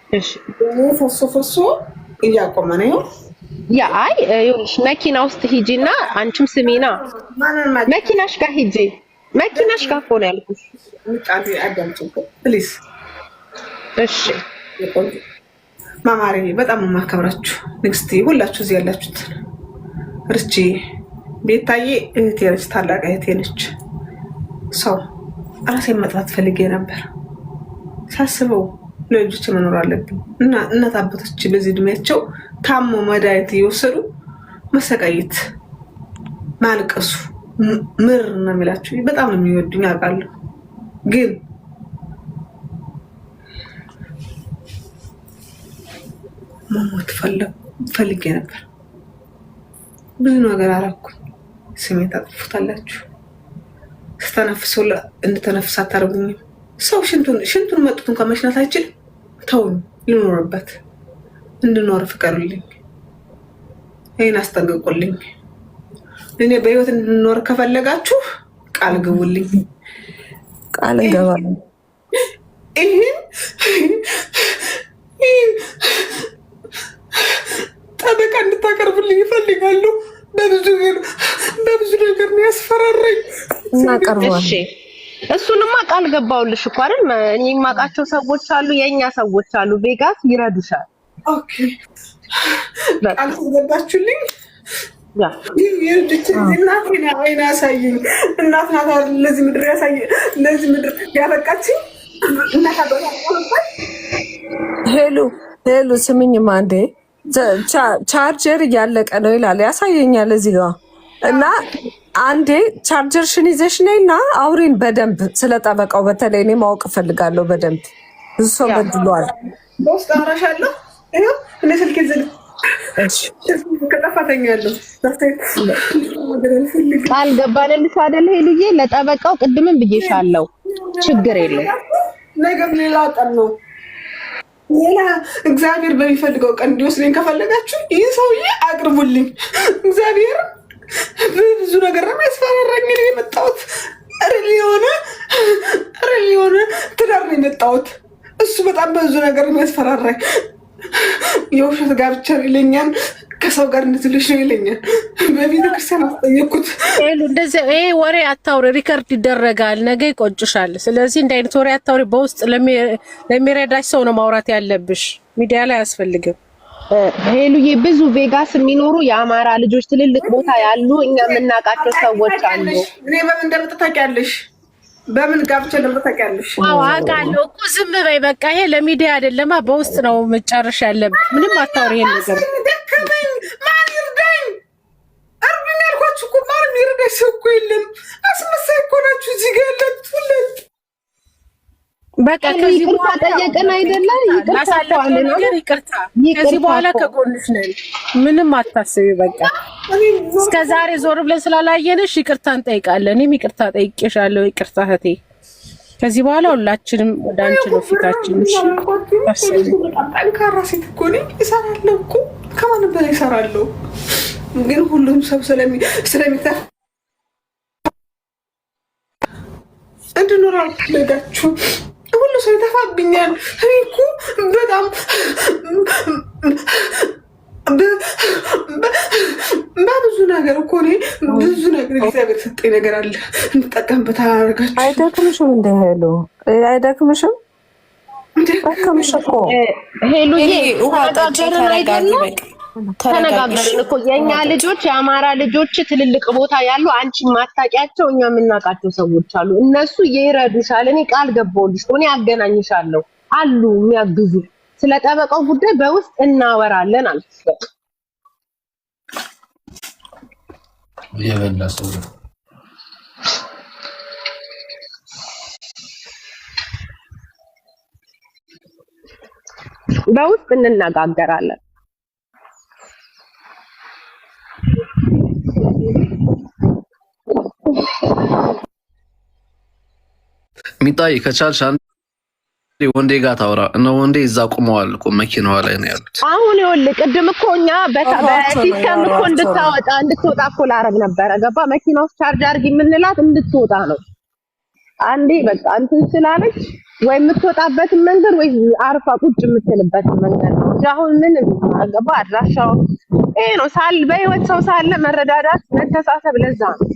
እሺ ፈሶ እያቆመ ነው። ያ አይ ይኸውልሽ መኪና ውስጥ ሂጂና አንቺም ስሚና መኪናሽ ጋር ሂጂ። መኪናሽ ጋር እኮ ነው ያልኩሽ። ቃል አዳምጪኝ ፕሊዝ። እሺ ማማሬ በጣም የማከብራችሁ ንግስቴ፣ ሁላችሁ እዚህ ያላችሁት ርቺ፣ ቤታዬ እህቴ ነች፣ ታላቅ እህቴ ነች። ሰው ራሴን መጥራት ፈልጌ ነበር። ሳስበው ለልጆች መኖር አለብኝ እና እናት አባቶች በዚህ እድሜያቸው ታሞ መድኃኒት እየወሰዱ መሰቃየት ማልቀሱ ምር ነው የሚላቸው። በጣም ነው የሚወዱኝ አውቃለሁ፣ ግን መሞት ፈልጌ ነበር። ብዙ ነገር አላኩኝ። ስሜት አጥፉታላችሁ። ስተነፍሰው እንድተነፍስ አታደርጉኝም። ሰው ሽንቱን መጡት እንኳን መሽናት አይችልም። ተውኝ፣ ልኖርበት እንድኖር ፍቀሩልኝ። ይህን አስጠንቅቁልኝ። እኔ በህይወት እንድኖር ከፈለጋችሁ ቃል ግቡልኝ። ቃል እንገባለን። ይህን ጠበቃ እንድታቀርብልኝ ይፈልጋለሁ። በብዙ ነገር ነው ያስፈራራኝ። እናቀርባለን። እሱንማ ቃል ገባውልሽ እኮ አይደል? እኔ የማውቃቸው ሰዎች አሉ፣ የኛ ሰዎች አሉ፣ ቬጋስ ይረዱሻል። ኦኬ ቃል ገባችሁልኝ። እናቴን አይን ያሳየኝ እናት ናት ለዚህ ምድር ለዚህ ምድር ያበቃችኝ እናት አባታችን። ሄሉ ስምኝማ አንዴ ቻርጀር እያለቀ ነው ይላል ያሳየኛል እዚህ ጋር እና አንዴ ቻርጀርሽን ይዘሽ ነይና አውሪን በደንብ ስለጠበቀው። በተለይ እኔ ማወቅ እፈልጋለሁ በደንብ ብዙ ሰው በድሏል። በውስጥ አወራሻለሁ። እኔ ስልክ ይዘል ከጠፋተኛለሁ። ቃል ገባንልሽ አይደል ሄሉዬ? ለጠበቃው ቅድምም ብዬሻለሁ፣ ችግር የለም። ነገም ሌላ ቀን ነው። ሌላ እግዚአብሔር በሚፈልገው ቀን እንዲወስደኝ ከፈለጋችሁ ይህ ሰውዬ አቅርቡልኝ። እግዚአብሔር ብዙ ነገር ነው ያስፈራራኝ። ነው የመጣሁት ሪል የሆነ ትዳር ነው የመጣሁት። እሱ በጣም ብዙ ነገር ነው ያስፈራራኝ። የውሸት ጋብቻ ይለኛል፣ ከሰው ጋር እንድትልሽ ነው ይለኛል። በቤተክርስቲያን አስጠየቅኩት። እንደዚህ ይሄ ወሬ አታውሪ፣ ሪከርድ ይደረጋል፣ ነገ ይቆጭሻል። ስለዚህ እንደ አይነት ወሬ አታውሪ። በውስጥ ለሚረዳሽ ሰው ነው ማውራት ያለብሽ፣ ሚዲያ ላይ አያስፈልግም። ሄሉዬ ብዙ ቬጋስ የሚኖሩ የአማራ ልጆች ትልልቅ ቦታ ያሉ እኛ የምናውቃቸው ሰዎች አሉ። እኔ በምን እንደምት ታውቂያለሽ? በምን ጋብቻ እንደምት ታውቂያለሽ? አዎ አውቃለሁ እኮ። ዝም በይ በቃ። ይሄ ለሚዲያ አይደለማ፣ በውስጥ ነው መጨረሻ ያለብሽ። ምንም አታውሪ ይሄን ነገር። ማን ይርዳኝ? እርዱኝ አልኳችሁ እኮ። ማንም ይርዳኝ ሰው እኮ የለም። አስመሳይ እኮ ናችሁ እዚህ ጋር ያላችሁለት። በቃ ከዚህ በኋላ ጠየቅን አይደለ? ይቅርታ ነገር ይቅርታ። ከዚህ በኋላ ከጎንሽ ነን። ምንም አታስቢ። በቃ እስከዛሬ ዞር ብለን ስላላየንሽ ይቅርታ እንጠይቃለን። እኔም ይቅርታ ጠይቄሻለሁ። ይቅርታ እህቴ። ከዚህ በኋላ ሁላችንም ወደ አንቺ ነው ፊታችን። ጠንካራ ሴት እኮ ነኝ። እሰራለሁ እኮ ከማንም በላይ እሰራለሁ። ግን ሁሉም ሰው ስለሚታ እንድኖር አልፈለጋችሁም። ሁሉ ሰው ይተፋብኛል። እኔ እኮ በጣም በብዙ ነገር እኮ እኔ ብዙ ነገር እግዚአብሔር ሰጠኝ ነገር አለ እንጠቀምበት። አላደርጋችሁ አይደክምሽም? እንደ ሄሉ አይደክምሽም? ደከምሽ እኮ ሄሉዬ። ተነጋገርን እኮ የኛ ልጆች የአማራ ልጆች ትልልቅ ቦታ ያሉ አንቺ ማታውቂያቸው እኛ የምናውቃቸው ሰዎች አሉ። እነሱ ይረዱሻል። እኔ ቃል ገባሁልሽ። እኔ አገናኝሻለሁ አሉ የሚያግዙ። ስለ ጠበቃው ጉዳይ በውስጥ እናወራለን አልኩሽ። የበላ ሰው በውስጥ እንነጋገራለን። ሚጣይ ከቻልሽ አንዴ ወንዴ ጋር ታውራ እና ወንዴ እዛ ቆመዋል እኮ መኪናዋ ላይ ነው ያሉት። አሁን ይኸውልህ ቅድም እኮ እኛ በሲስተም እኮ እንድትወጣ እኮ ላረግ ነበረ። ገባ? መኪና ውስጥ ቻርጅ አድርጊ የምንላት እንድትወጣ ነው። አንዴ በቃ እንትን ስላለች ወይ የምትወጣበትን መንገድ ወይ አርፋ ቁጭ የምትልበትን መንገድ ነው። አሁን ምን ገባ? አድራሻው ይሄ ነው። በህይወት ሰው ሳለ መረዳዳት፣ መተሳሰብ ለዛ ነው።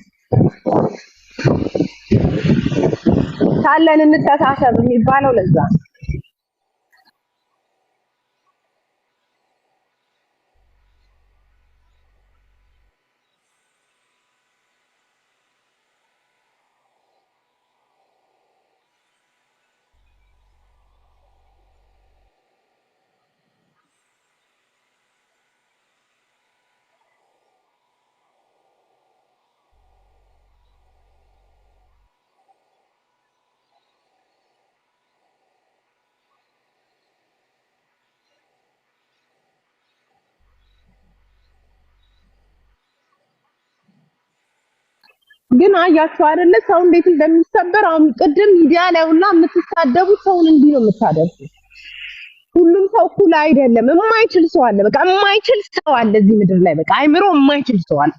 ሳለን እንተሳሰብ የሚባለው ለዛ ነው። ግን አያችሁ አይደለ ሰው እንዴት እንደሚሰበር። አሁን ቅድም ሚዲያ ላይ ሁላ የምትሳደቡ ሰውን እንዲህ ነው የምታደርጉት። ሁሉም ሰው እኩል አይደለም። የማይችል ሰው አለ፣ በቃ የማይችል ሰው አለ እዚህ ምድር ላይ በቃ አይምሮ የማይችል ሰው አለ።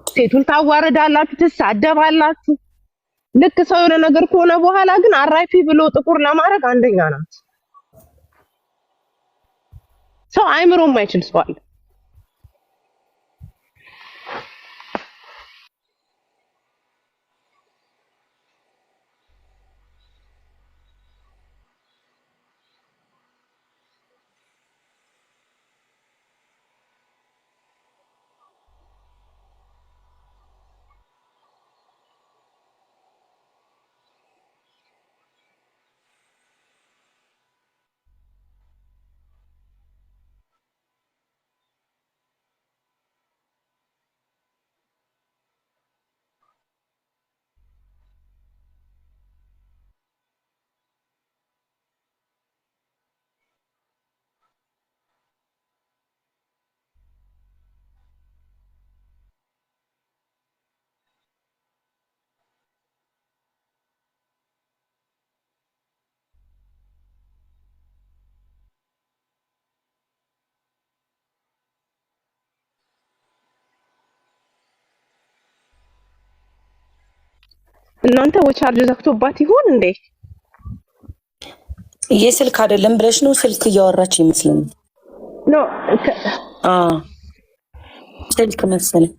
ሴቱን ታዋርዳላችሁ፣ ትሳደባላችሁ። ልክ ሰው የሆነ ነገር ከሆነ በኋላ ግን አራይፒ ብሎ ጥቁር ለማድረግ አንደኛ ናት። ሰው አይምሮ የማይችል ሰው አለ። እናንተ ወቻርጅ ዘግቶባት ይሆን እንዴ? የስልክ አይደለም ብለሽ ነው? ስልክ እያወራች ይመስለኛል። ኖ ስልክ መሰለኝ።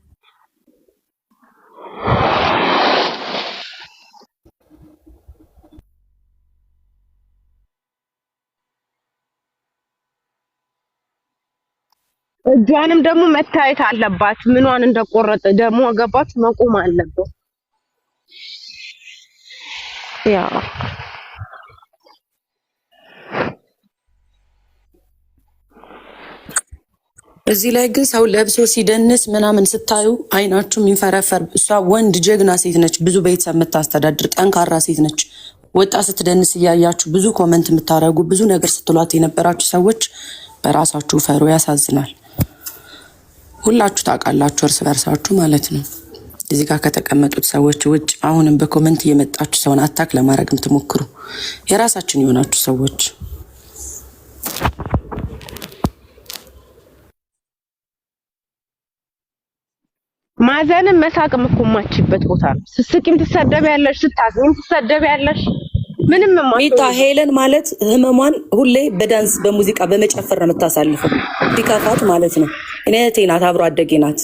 እጇንም ደግሞ መታየት አለባት። ምኗን እንደቆረጠ ደግሞ ገባት መቆም አለበት። ያ እዚህ ላይ ግን ሰው ለብሶ ሲደንስ ምናምን ስታዩ አይናችሁ የሚንፈረፈር። እሷ ወንድ ጀግና ሴት ነች፣ ብዙ ቤተሰብ የምታስተዳድር ጠንካራ ሴት ነች። ወጣ ስትደንስ እያያችሁ ብዙ ኮመንት የምታደርጉ ብዙ ነገር ስትሏት የነበራችሁ ሰዎች በራሳችሁ ፈሩ። ያሳዝናል። ሁላችሁ ታውቃላችሁ፣ እርስ በርሳችሁ ማለት ነው። እዚህ ጋር ከተቀመጡት ሰዎች ውጭ አሁንም በኮመንት እየመጣችሁ ሰውን አታክ ለማድረግ የምትሞክሩ የራሳችን የሆናችሁ ሰዎች ማዘንም መሳቅም እኮ የማችበት ቦታ ነው። ስስቂም ትሰደቢያለሽ፣ ስታዝኝም ትሰደቢያለሽ። ምንም ሚታ ሄለን ማለት ህመሟን ሁሌ በዳንስ በሙዚቃ በመጨፈር ነው የምታሳልፈው። ቢካፋት ማለት ነው። እኔ እህቴ ናት፣ አብሮ አደጌ ናት።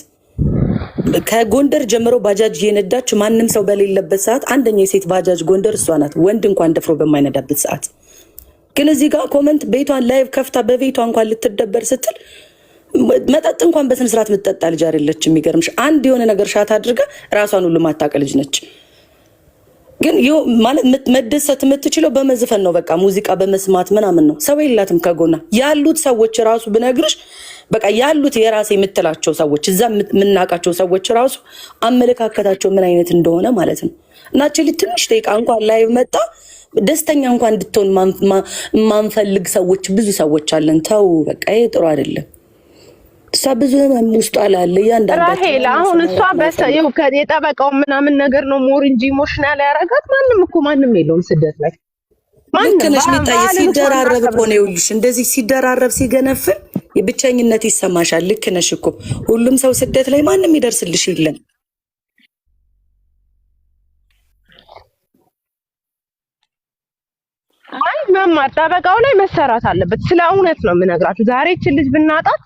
ከጎንደር ጀምሮ ባጃጅ የነዳች ማንም ሰው በሌለበት ሰዓት አንደኛ የሴት ባጃጅ ጎንደር እሷ ናት፣ ወንድ እንኳን ደፍሮ በማይነዳበት ሰዓት። ግን እዚህ ጋር ኮመንት ቤቷን ላይቭ ከፍታ በቤቷ እንኳን ልትደበር ስትል መጠጥ እንኳን በስነ ስርዓት የምትጠጣ ልጅ አይደለች። የሚገርምሽ አንድ የሆነ ነገር ሻት አድርጋ ራሷን ሁሉ ማታውቅ ልጅ ነች። ግን ማለት መደሰት የምትችለው በመዝፈን ነው፣ በቃ ሙዚቃ በመስማት ምናምን ነው። ሰው የላትም ከጎና ያሉት ሰዎች ራሱ ብነግርሽ በቃ ያሉት የራሴ የምትላቸው ሰዎች እዛ የምናውቃቸው ሰዎች ራሱ አመለካከታቸው ምን አይነት እንደሆነ ማለት ነው። እናችን ትንሽ ደቂቃ እንኳን ላይ መጣ ደስተኛ እንኳን እንድትሆን ማንፈልግ ሰዎች ብዙ ሰዎች አለን። ተው በቃ ይሄ ጥሩ አይደለም። እሷ ብዙ ውስጥ አላለ ያንዳንዳቸው ራሄል አሁን እሷ በሰው የጠበቃው ምናምን ነገር ነው ሞር እንጂ ኢሞሽናል ያረጋት ማንም እኮ ማንም የለውም ስደት ላይ ልክ ነሽ ሚታዬ። ሲደራረብ እኮ ነው ይኸውልሽ፣ እንደዚህ ሲደራረብ ሲገነፍል የብቸኝነት ይሰማሻል። ልክ ነሽ እኮ ሁሉም ሰው ስደት ላይ ማንም ይደርስልሽ የለም። አይ መማር ጠበቃው ላይ መሰራት አለበት። ስለ እውነት ነው የምነግራችሁ። ዛሬ እቺ ልጅ ብናጣት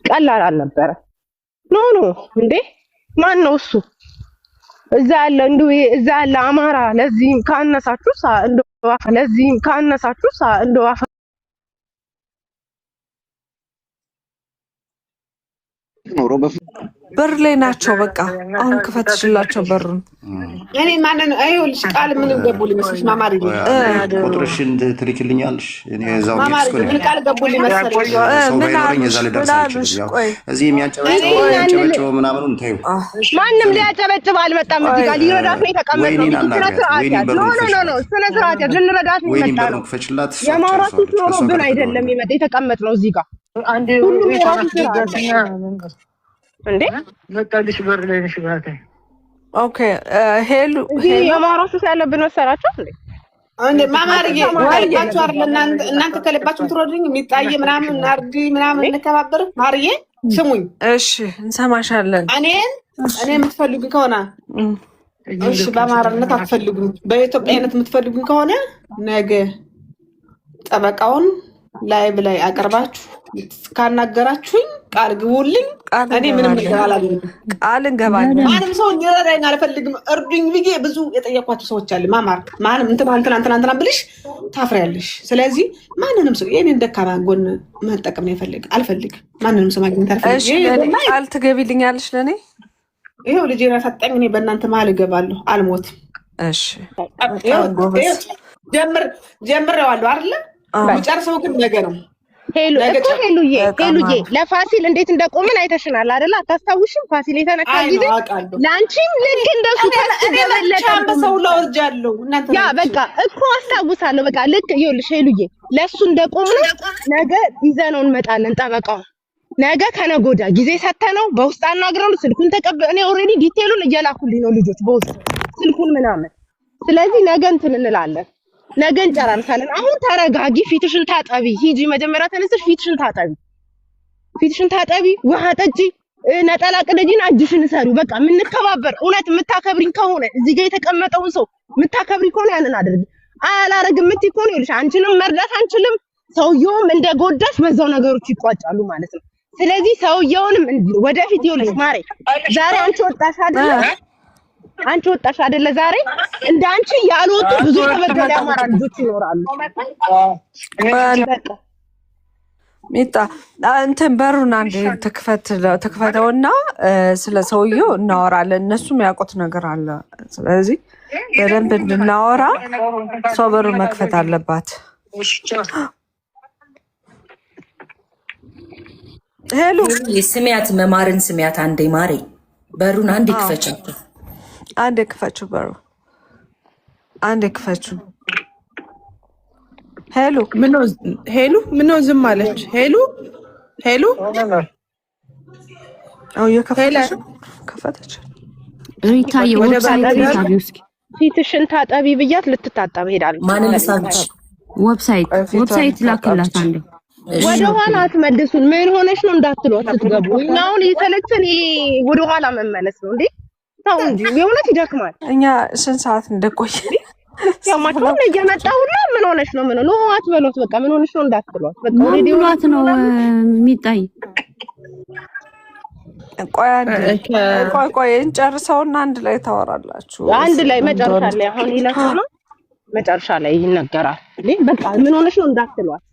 ቀላል አልነበረ። ኖ እንዴ ማን ነው እሱ? እዛ ያለ እዛ ያለ አማራ ለዚህም ካነሳችሁ ለዚህም ካነሳችሁ እንደው ኖሮ በር ላይ ናቸው። በቃ አሁን ክፈትሽላቸው በሩን። እኔ ማንን አይውልሽ ቃል ምንም ገቡልኝ መስልሽ ማማሪ ቁጥርሽን ትልክልኛለሽ። እኔ እዛው ምን ቃል ገቡልኝ መስልሽ ምን አለኝ እዛ ልደርሳችሁ። እዚህ የሚያጨበጭበው ምናምኑን ታዩ። ማንም ሊያጨበጭብ አልመጣም። እዚህ ጋር ሊረዳት ነው የተቀመጠው። ስነ ስርዓት ያለው ኖ ስነ ስርዓት ያለው ልንረዳት ነው የመጣው። የማውራት ኖሮብን አይደለም የተቀመጥነው እዚህ ጋር ሁሉም እንዴ በቃልሽ በር ላይ ነሽ ባታይ ኦኬ ሄሉ የማራሱ ያለብን መሰላችሁ እንዴ ማማርዬ ወይያችሁ አይደል እናንተ ከልባችሁ ትሮድኝ የሚጣየ ምናምን ናርዲ ምናምን እንከባበር ማርዬ ስሙኝ እሺ እንሰማሻለን እኔ የምትፈልጉ ከሆነ እሺ በአማራነት አትፈልጉኝ በኢትዮጵያነት የምትፈልጉኝ ከሆነ ነገ ጠበቃውን ላይቭ ላይ አቀርባችሁ ካናገራችሁኝ ቃል ግቡልኝ እኔ ምንም ነገር አላልኩም ቃል እንገባለን ማንም ሰው እንዲረዳኝ አልፈልግም እርዱኝ ብዬ ብዙ የጠየኳቸው ሰዎች አሉ ማማር ማንም እንትና ብልሽ ታፍሪያለሽ ስለዚህ ማንንም ሰው የኔን ደካማ ጎን መጠቀም ነው አልፈልግም ማንንም ሰው ማግኘት አልፈልግም እሺ ቃል ትገቢልኛለሽ ለኔ ይሄው ልጅ ራሳጠኝ እኔ በእናንተ መሀል እገባለሁ አልሞትም እሺ ጀምሬዋለሁ አይደለ ጨርሰው ግን ነገ ነው ሄሉዬ ለፋሲል እንዴት እንደቆምን አይተሽናል አይደል አታስታውሽም ፋሲል የተነካ ጊዜ ላንቺም ልክ እንደሱ ከሰው ለወርጃለሁ እናንተ ያ በቃ እኮ አስታውሳለሁ በቃ ልክ ይኸውልሽ ሄሉዬ ለሱ እንደቆምን ነገ ይዘነው እንመጣለን ጠበቃው ነገ ከነጎዳ ጊዜ ሰተነው በውስጥ አናግረው ስልኩን እኔ ኦሬዲ ዲቴሉን እየላኩልኝ ነው ልጆች በውስጥ ስልኩን ምናምን ስለዚህ ነገ እንትን እንላለን ነገ እንጨራርሳለን አሁን ተረጋጊ ፊትሽን ታጠቢ ሂጂ መጀመሪያ ተነስተሽ ፊትሽን ታጠቢ ውሃ ጠጪ ነጠላ ቅደጂና እጅሽን ሰሪው በቃ የምንከባበር እውነት የምታከብሪኝ ከሆነ እዚህ ጋር የተቀመጠውን ሰው የምታከብሪ ከሆነ ያንን አድርጊ አላረግም የምትይ ከሆነ ይልሽ አንቺንም መርዳት አንችልም ሰውየውም እንደጎዳሽ በዛው ነገሮች ይቋጫሉ ማለት ነው ስለዚህ ሰውየውንም ወደፊት ይልሽ ማሬ ዛሬ አንቺ ወጣሽ አይደለ ዛሬ እንዳንቺ ያልወጡ ብዙ ተበደለ አማራ ልጆች ይኖራሉ ሚጣ እንትን በሩን አንድ ተከፈተውና ስለ ሰውየው እናወራለን እነሱም ያውቁት ነገር አለ ስለዚህ በደንብ እንድናወራ ሰው በሩን መክፈት አለባት ሄሎ ስሚያት መማርን ስሚያት አንዴ ማሬ በሩን አንዴ ክፈችው አንዴ ክፈችው በሩ አንዴ ክፈችው ሄሎ ዝም አለች ሄሎ አው ከፈተች ሪታ የዌብሳይት ፊትሽን ታጠቢ ብያት ልትታጠብ ሄዳለች ማንን ሳብች ዌብሳይት ላከላት አንዴ ወደ ኋላ አትመልሱን ምን ሆነሽ ነው እንዳትሏት ስትገቡ እኛው ይሰለችን ወደ ኋላ መመለስ ነው እንዴ ታው እንጂ የእውነት ይደክማል እኛ ስንት ሰዓት እንደቆየ ያማቸው እየመጣሁና ምን ሆነሽ ነው ነው አትበሏት በቃ ምን ሆነሽ ነው እንዳትሏት በቃ ወዲሏት ነው የሚጣይ ቆይ እንጨርሰውና አንድ ላይ ታወራላችሁ አንድ ላይ መጨረሻ ላይ አሁን ይላል መጨረሻ ላይ ይነገራል እንዴ በቃ ምን ሆነሽ ነው እንዳትሏት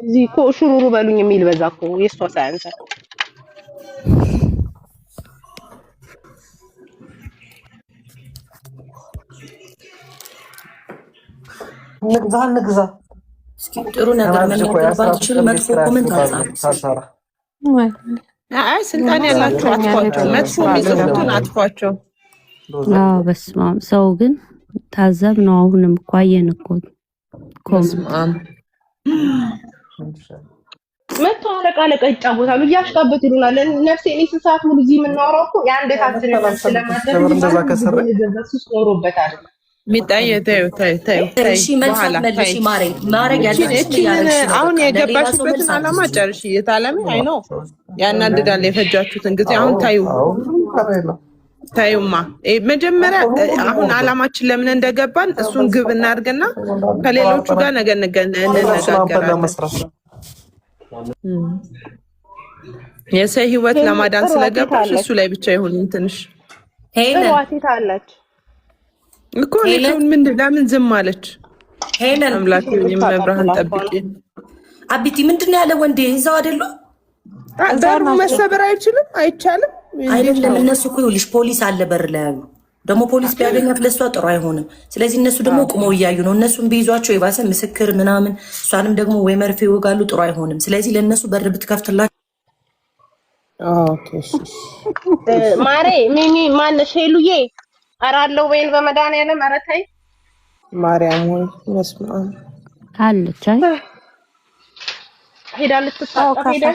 እዚህ እኮ ሹሩሩ በሉኝ የሚል በዛ እኮ የሷ ሳይንስ ንግዛ እስኪ ጥሩ ነገር መናገር ባትችል መጥፎ ኮሜንት አጻፍ አይ ስልጣን ያላችሁ አጥፏቸው መጥፎ የሚጽፉትን አጥፏቸው በስመ አብ ሰው ግን ታዘብ ነው አሁንም ቋየን እኮ መጥቶ አለቃ ይጫወታሉ እያሽቃበቱ ይሉናል ነፍሴ እኔ ሰዓት ሙሉ እዚህ የምናወራው እኮ የአንደታችን ነው ስለማደርግ ሱስ ኖሮበታል ሚጣዬ ተይው እሺ መልሽ ማረግ ያለሽ አሁን የገባሽበትን ዓላማ ጨርሽ የታለመ አይ ነው ያናድዳል የፈጃችሁትን ጊዜ አሁን ታዩማ መጀመሪያ አሁን ዓላማችን ለምን እንደገባን እሱን ግብ እናድርግና ከሌሎቹ ጋር ነገ እንነጋገራለን የሰው ህይወት ለማዳን ስለገባሽ እሱ ላይ ብቻ ይሁን ትንሽ ሄለን አለች እኮ ለምን ዝም አለች ሄለን አምላክ መብራህን ጠብቂ አቢቲ ምንድነው ያለ ወንዴ እዛው አይደሉ በሩ መሰበር አይቻልም አይደለም እነሱ እኮ ይኸውልሽ ፖሊስ አለ በር ላይ ያሉ ደግሞ ፖሊስ ቢያገኛት ለሷ ጥሩ አይሆንም ስለዚህ እነሱ ደግሞ ቆመው እያዩ ነው እነሱን ቢይዟቸው የባሰ ምስክር ምናምን እሷንም ደግሞ ወይ መርፌ ይወጋሉ ጥሩ አይሆንም ስለዚህ ለእነሱ በር ብትከፍትላቸው ማሬ ሚሚ ማነሽ ሄሉዬ አራለው ወይን በመድኃኒዓለም ኧረ ተይ ማርያም ሆይ መስማ አለች ሄዳ ልትታጠብ ሄዳ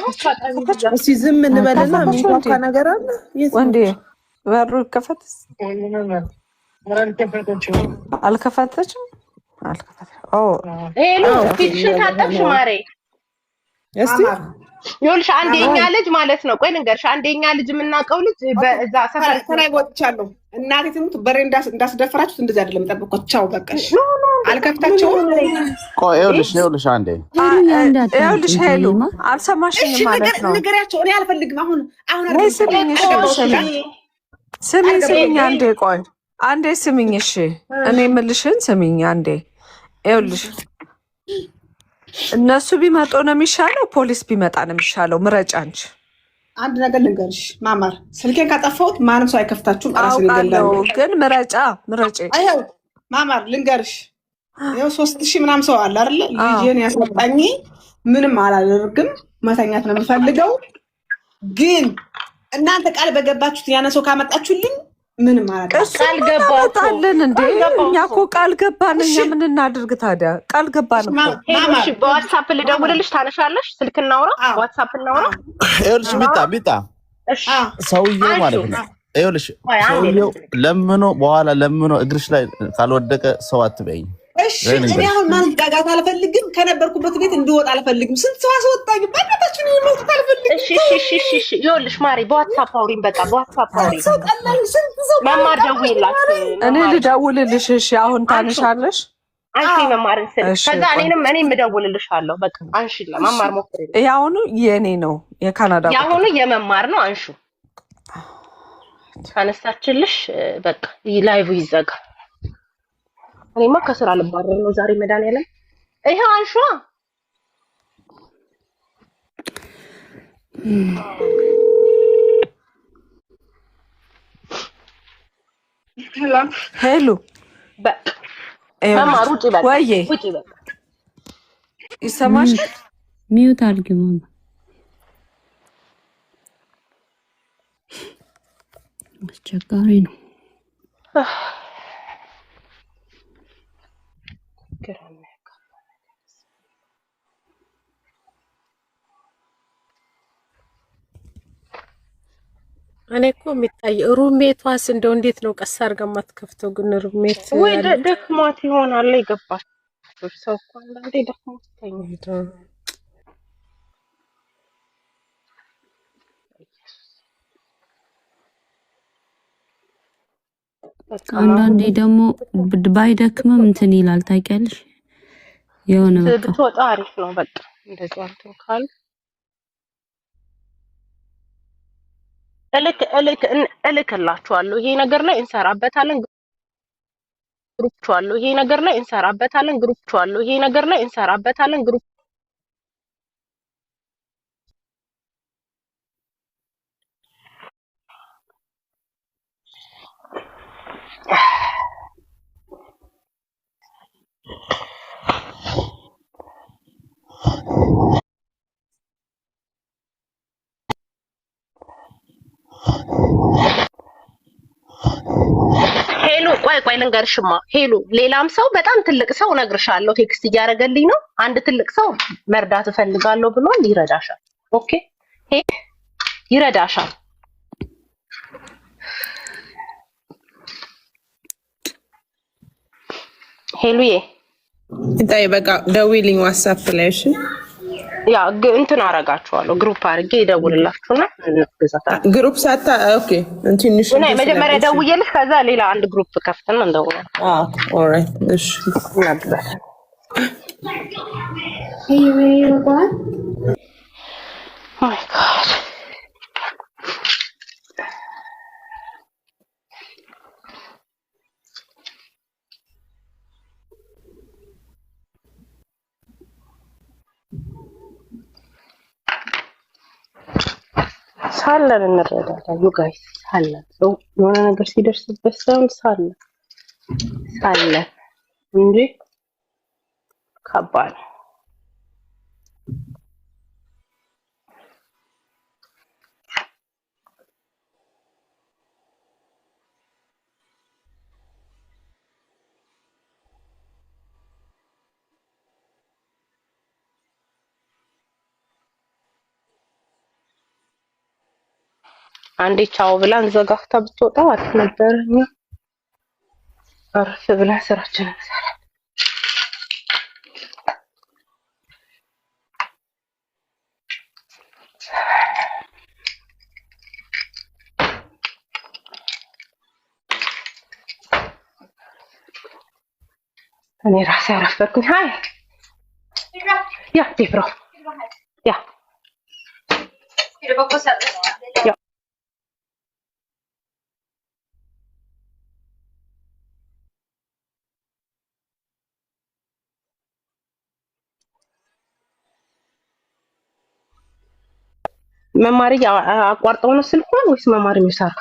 እስኪ ዝም እንበልና የሚንኳኳ ነገር አለ ወንዴ በሩ ከፈት አልከፈተችም ሄሎ ፊትሽን ታጠብሽ ማሬ እስቲ ይኸውልሽ አንደኛ ልጅ ማለት ነው ቆይ ልንገርሽ አንደኛ ልጅ የምናውቀው ልጅ በዛ ሰፈር ተናይ ወጥቻለሁ እናቴ ትሙት በሬ እንዳስደፈራችሁት እንደዚህ አይደለም ጠብቆት ቻው በቃሽ አልከፍታቸውም ቆይ ይኸውልሽ አንዴ ይኸውልሽ ሄሉ አልሰማሽኝም ማለት ነው ንገሪያቸው እኔ አልፈልግም አሁን ስሚኝ አንዴ ቆይ አንዴ ስሚኝ እሺ እኔ የምልሽን ስሚኝ አንዴ ይኸውልሽ እነሱ ቢመጡ ነው የሚሻለው ፖሊስ ቢመጣ ነው የሚሻለው ምረጫ አንቺ አንድ ነገር ልንገርሽ ማማር ስልኬን ካጠፋሁት ማንም ሰው አይከፍታችሁም አራስ ልንገርሽ ግን ምረጪ አይው ማማር ልንገርሽ ይኸው 3000 ምናምን ሰው አለ አይደል ልጄን ያስወጣኝ ምንም አላደርግም መተኛት ነው የምፈልገው ግን እናንተ ቃል በገባችሁት ያነ ሰው ካመጣችሁልኝ ምንም አላደርግም ቃል ገባታለን እንዴ እኛ እኮ ቃል ገባን እኛ ምን እናድርግ ታዲያ ቃል ገባን እኮ ማማር በዋትስአፕ ልደውልልሽ ታነሻለሽ ስልክ እናውራ ዋትስአፕ እናውራ ይኸውልሽ ቢጣ ሰውዬው ማለት ነው ይኸውልሽ ሰውዬው በኋላ ለምኖ እግርሽ ላይ ካልወደቀ ሰው አትበይኝ እሺ እኔ አሁን ማን ጋጋታ አልፈልግም ከነበርኩበት ቤት እንድወጣ አልፈልግም ስንት ሰው አስወጣኝ በእናታችን ይሞት አልፈልግም እሺ ይኸውልሽ ማሪ በዋትስአፕ አውሪኝ በቃ በዋትስአፕ አውሪኝ ማማር ደውይላት እኔ ልደውልልሽ እሺ አሁን ታነሻለሽ አንቺ መማርን ስል ከዛ እኔም እደውልልሻለሁ በቃ አንሺ ለማማር ሞክሪ ያሁኑ የኔ ነው የካናዳ ያሁኑ የመማር ነው አንሹ ካነሳችልሽ በቃ ላይቭ ይዘጋ እኔማ ከስራ ልባረር ነው ዛሬ መድኃኒዓለም ይሄው አንሹ ሄሎ ማማር ውጪ በቃ ውጪ በቃ ይሰማሻል ሚውት አድርጊ ማማ አስቸጋሪ ነው እኔ እኮ የሚታይ ሩሜቷስ እንደው እንዴት ነው ቀስ አድርጋ ማትከፍተው ግን ሩሜት ወይ ደክሟት ይሆናል ይገባሽ ሰው እኮ አንዳንዴ ደክሟት ተኝቶ አንዳንዴ ደግሞ ባይደክምም እንትን ይላል ታውቂያለሽ የሆነ በቃ ብትወጣ አሪፍ ነው በቃ እንደዚህ አንተን ካል እልክላችኋለሁ ይሄ ነገር ላይ እንሰራበታለን ግሩፕ ይሄ ነገር ላይ እንሰራበታለን ግሩፕ ሄሎ ቆይ ልንገርሽማ ሄሎ ሌላም ሰው በጣም ትልቅ ሰው እነግርሻለሁ ቴክስት እያደረገልኝ ነው አንድ ትልቅ ሰው መርዳት እፈልጋለሁ ብሏል ይረዳሻል ኦኬ ይረዳሻል ሄሉዬ እንታይ በቃ ደውይልኝ ዋትስአፕ ላይ እሺ ያ እንትን አረጋችኋለሁ ግሩፕ አድርጌ ይደውልላችሁና እንገዛታለን ግሩፕ ሳታ ኦኬ እንትንሽ እና መጀመሪያ ደውዬልሽ ከዛ ሌላ አንድ ግሩፕ ከፍተን እንደውላለን ኦልራይት እሺ እናድርጋለን ማይ ጋድ ሳለን እንረዳለን ዩ ጋይስ ሳለን ሰው የሆነ ነገር ሲደርስበት ሳይሆን ሳለን እንጂ ከባድ አንዴ ቻው ብላን ዘጋግታ ብትወጣ አሪፍ ነበር። አሪፍ ብላ ስራችንን እንሰራ። እኔ ራሴ አረፈድኩኝ። ሃይ ያ ቴፍሮ ያ ያ መማሪ አቋርጠው ነው ስልኳን ወይስ መማሪ የሚሰራ?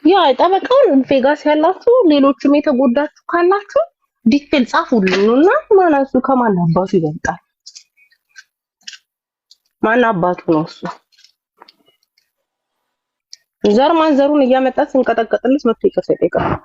ያ ጠበቃውን ቬጋስ ያላችሁ ሌሎችም የተጎዳችሁ ካላችሁ ዲቴል ጻፉልን ነውና ማናሱ ከማን አባቱ ይበልጣል? ማን አባቱ ነው እሱ? ዘር ማንዘሩን እያመጣ ስንቀጠቀጥልስ መጥቶ ይቀሰቀሳል።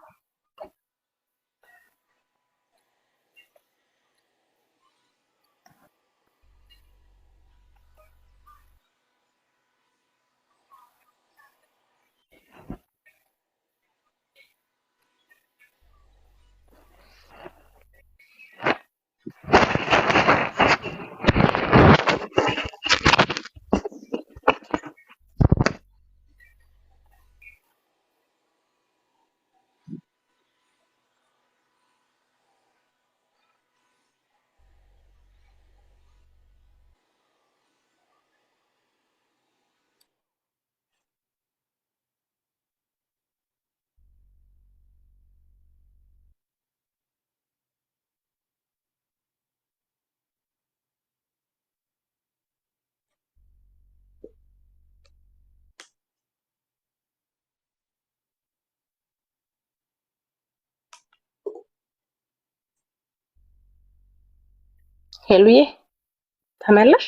ሄሉዬ ተመለሽ?